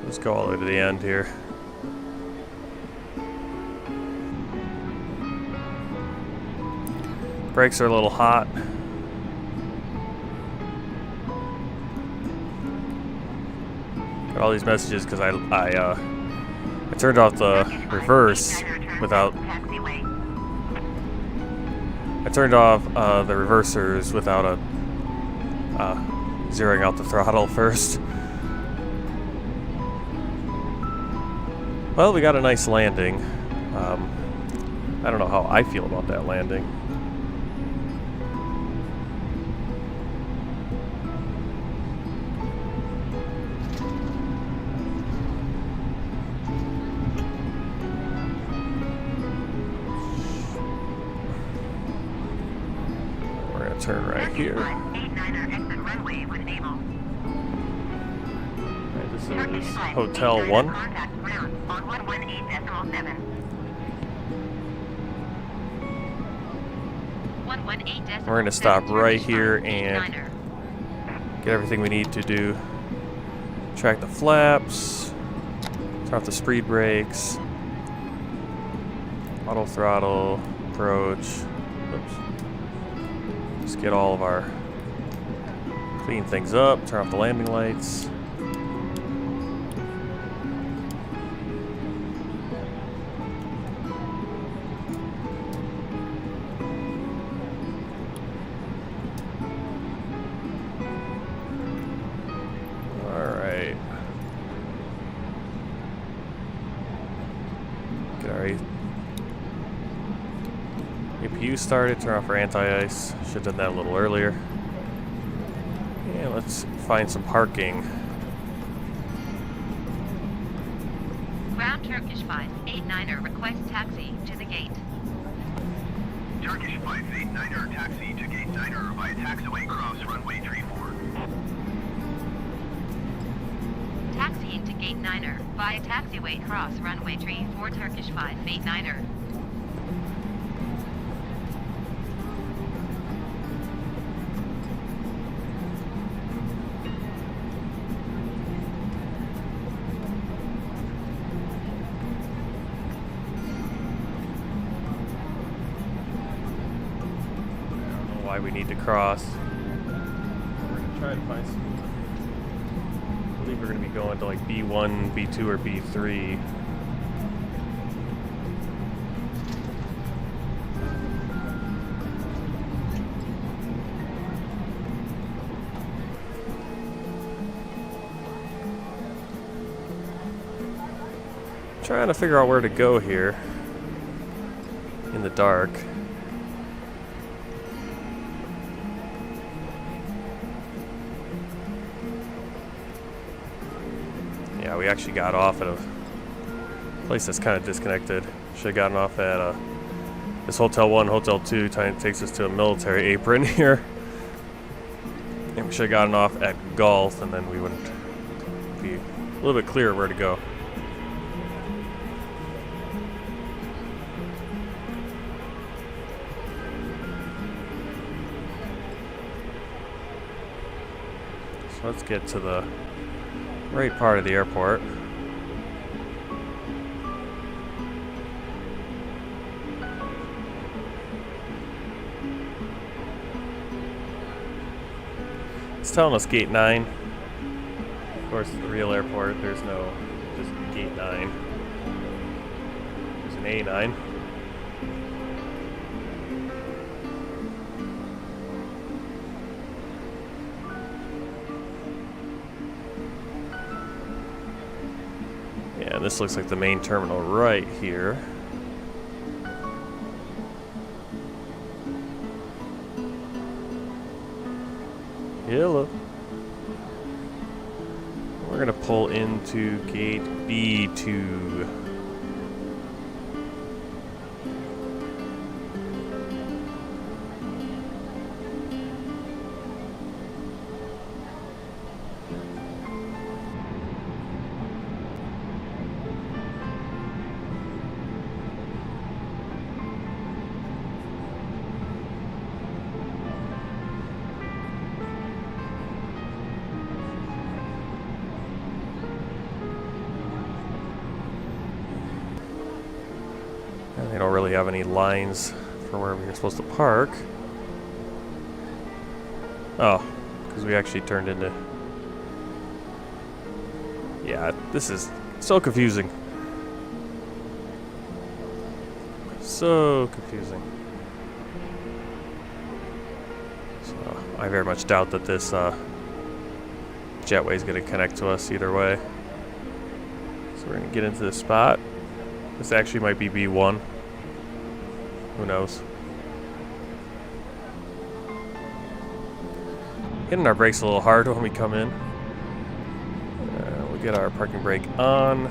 [SPEAKER 1] Let's go all the way to the end here. Brakes are a little hot. Got all these messages because I turned off the reverse without. I turned off the reversers without zeroing out the throttle first. Well, we got a nice landing. I don't know how I feel about that landing. We're gonna turn right here. This is Hotel 1. We're going to stop right here and get everything we need to do. Track the flaps, turn off the speed brakes, auto throttle, approach. Oops. Just get all of our, clean things up, turn off the landing lights. APU started, turn off our anti-ice. Should have done that a little earlier. And let's find some parking.
[SPEAKER 9] Ground Turkish 589er request taxi to the gate.
[SPEAKER 5] Turkish 589er taxi to gate 9er via taxiway cross runway 34.
[SPEAKER 9] Taxiing to gate 9er via taxiway cross runway 34 Turkish 589er.
[SPEAKER 1] Why we need to cross. We're going to try to find some. I believe we're going to be going to like B1, B2, or B3. Trying to figure out where to go here in the dark. Yeah, we actually got off at a place that's kind of disconnected. Should have gotten off at this Hotel 1, Hotel 2, takes us to a military apron here. And we should have gotten off at Gulf, and then we wouldn't be a little bit clearer where to go. So let's get to the right part of the airport. It's telling us gate 9. Of course, the real airport, there's no, just gate 9. There's an A9. And this looks like the main terminal right here. Hello. We're gonna pull into gate B2. And they don't really have any lines for where we're supposed to park. Oh, because we actually turned into... Yeah, this is so confusing. So confusing. So I very much doubt that this jetway is going to connect to us either way. So we're going to get into this spot. This actually might be B1. Who knows? Hitting our brakes a little hard when we come in. We'll get our parking brake on.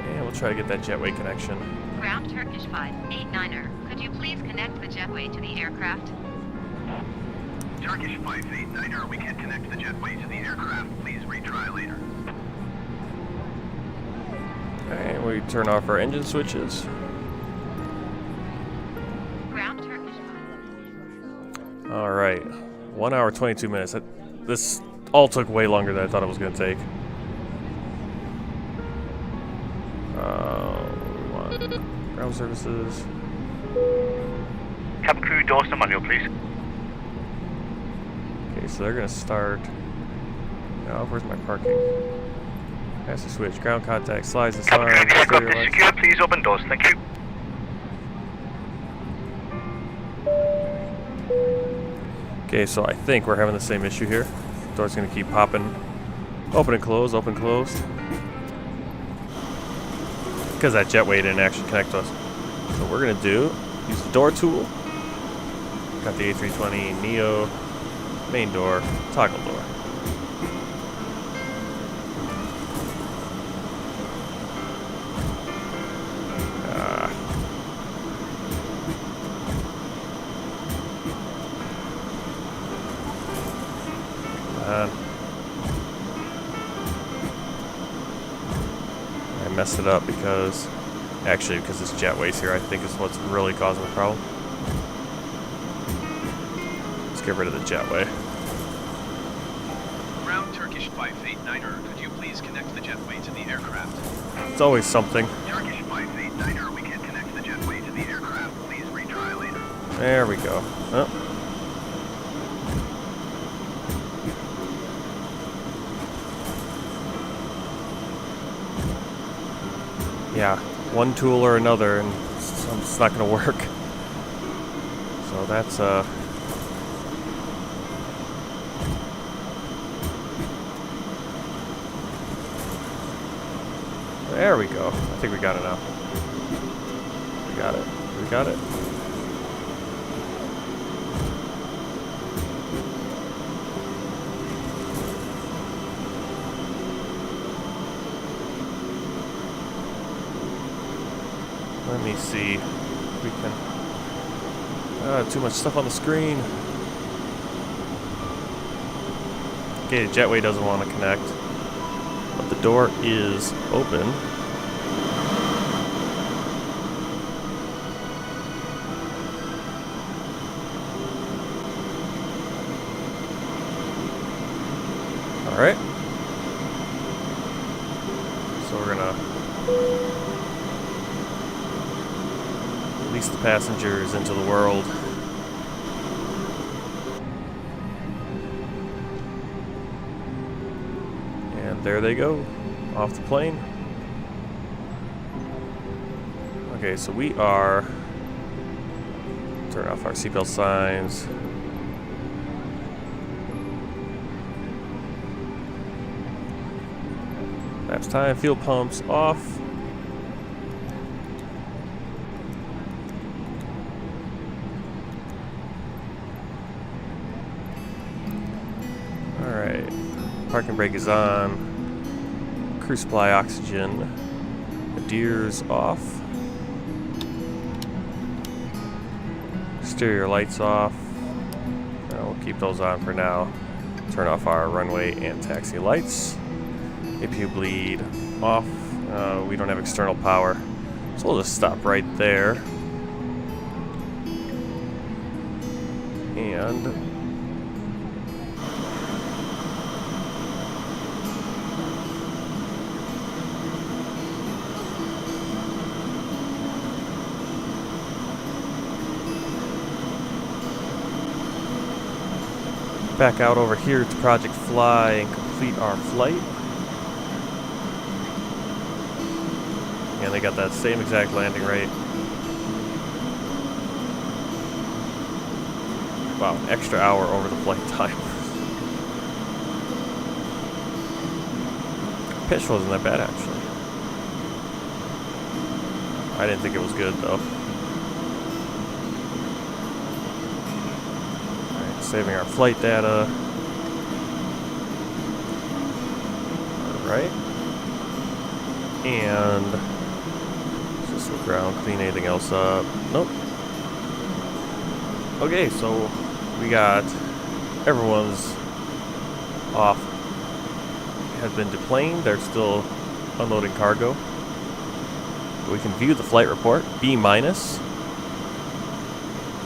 [SPEAKER 1] And we'll try to get that jetway connection.
[SPEAKER 9] Ground Turkish 589er, could you please connect the jetway to the aircraft?
[SPEAKER 5] Turkish 589er, we can't connect the jetway to the aircraft. Please retry later.
[SPEAKER 1] And we turn off our engine switches.
[SPEAKER 9] Ground Turkish 5.
[SPEAKER 1] Alright. 1 hour, 22 minutes. This all took way longer than I thought it was going to take. Ground services.
[SPEAKER 2] Cabin crew, doors to manual, please.
[SPEAKER 1] Okay, so they're going to start... Oh, where's my parking? Master switch, ground contact, slides and
[SPEAKER 2] Cabin crew,
[SPEAKER 1] signs,
[SPEAKER 2] the aircraft
[SPEAKER 1] stereo
[SPEAKER 2] is
[SPEAKER 1] lights.
[SPEAKER 2] secure. Please open doors. Thank you.
[SPEAKER 1] Okay, so I think we're having the same issue here. Door's going to keep popping. Open and close, open, close. Because that jetway didn't actually connect to us. So what we're going to do, use the door tool. Got the A320neo, main door, toggle door. I messed it up because this jetway's here, I think is what's really causing the problem. Let's get rid of the jetway.
[SPEAKER 4] Ground Turkish 589er, could you please connect the jetway to the aircraft?
[SPEAKER 1] It's always something.
[SPEAKER 5] Turkish 589er, we can't connect the jetway to the aircraft. Please retry later.
[SPEAKER 1] There we go. Oh. Yeah, one tool or another, and it's not going to work. So that's there we go. I think we got it now. We got it. We got it. Let me see if we can... too much stuff on the screen. Okay, the jetway doesn't want to connect. But the door is open. Alright. So we're gonna... release the passengers into the world. And there they go, off the plane. Okay, so we are... turn off our seatbelt signs. Maps time, fuel pumps off. Alright. Parking brake is on. Crew supply oxygen. Nadir's off. Exterior lights off. We'll keep those on for now. Turn off our runway and taxi lights. APU bleed off. We don't have external power, so we'll just stop right there. And back out over here to Project Fly and complete our flight. And they got that same exact landing rate. Wow, extra hour over the flight time. Pitch wasn't that bad actually. I didn't think it was good though. Saving our flight data. Alright. And just look around, clean anything else up. Nope. Okay, so we got everyone's off. Has been deplaned. They're still unloading cargo. We can view the flight report. B minus.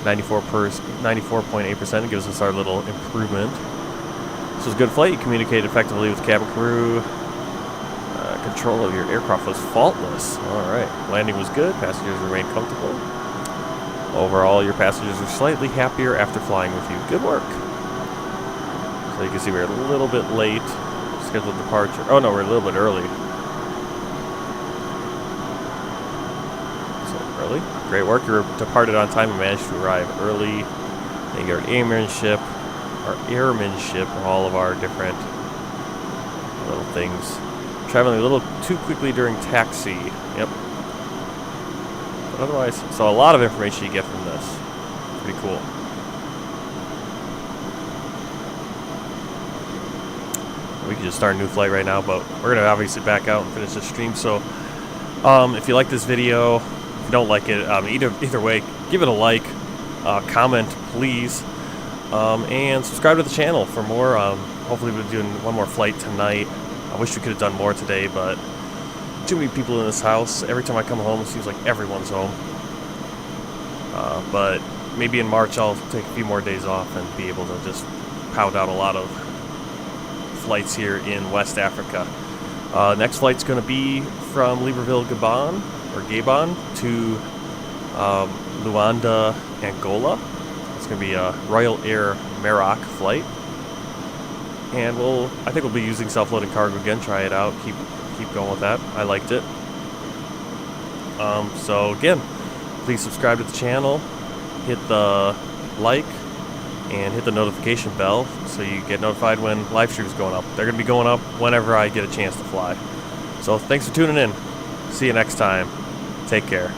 [SPEAKER 1] 94.8% gives us our little improvement. This was a good flight. You communicated effectively with cabin crew. Control of your aircraft was faultless. Alright. Landing was good. Passengers remained comfortable. Overall, your passengers are slightly happier after flying with you. Good work. So you can see we're a little bit late. Scheduled departure. Oh no, we're a little bit early. Early. Great work. You departed on time and managed to arrive early. Then you got airmanship, all of our different little things. Traveling a little too quickly during taxi. Yep. But otherwise, so a lot of information you get from this. Pretty cool. We can just start a new flight right now, but we're gonna obviously back out and finish the stream. So, if you like this video. If you don't like it, either way, give it a like, comment please, and subscribe to the channel for more. Hopefully we'll be doing one more flight tonight. I wish we could have done more today, but too many people in this house. Every time I come home, it seems like everyone's home. But maybe in March I'll take a few more days off and be able to just pound out a lot of flights here in West Africa. Next flight's going to be from Libreville, Gabon to Luanda, Angola. It's going to be a Royal Air Maroc flight, and I think we'll be using self-loading cargo again. Try it out. Keep going with that. I liked it. So again, please subscribe to the channel, hit the like, and hit the notification bell so you get notified when live streams going up. They're going to be going up whenever I get a chance to fly. So thanks for tuning in. See you next time. Take care.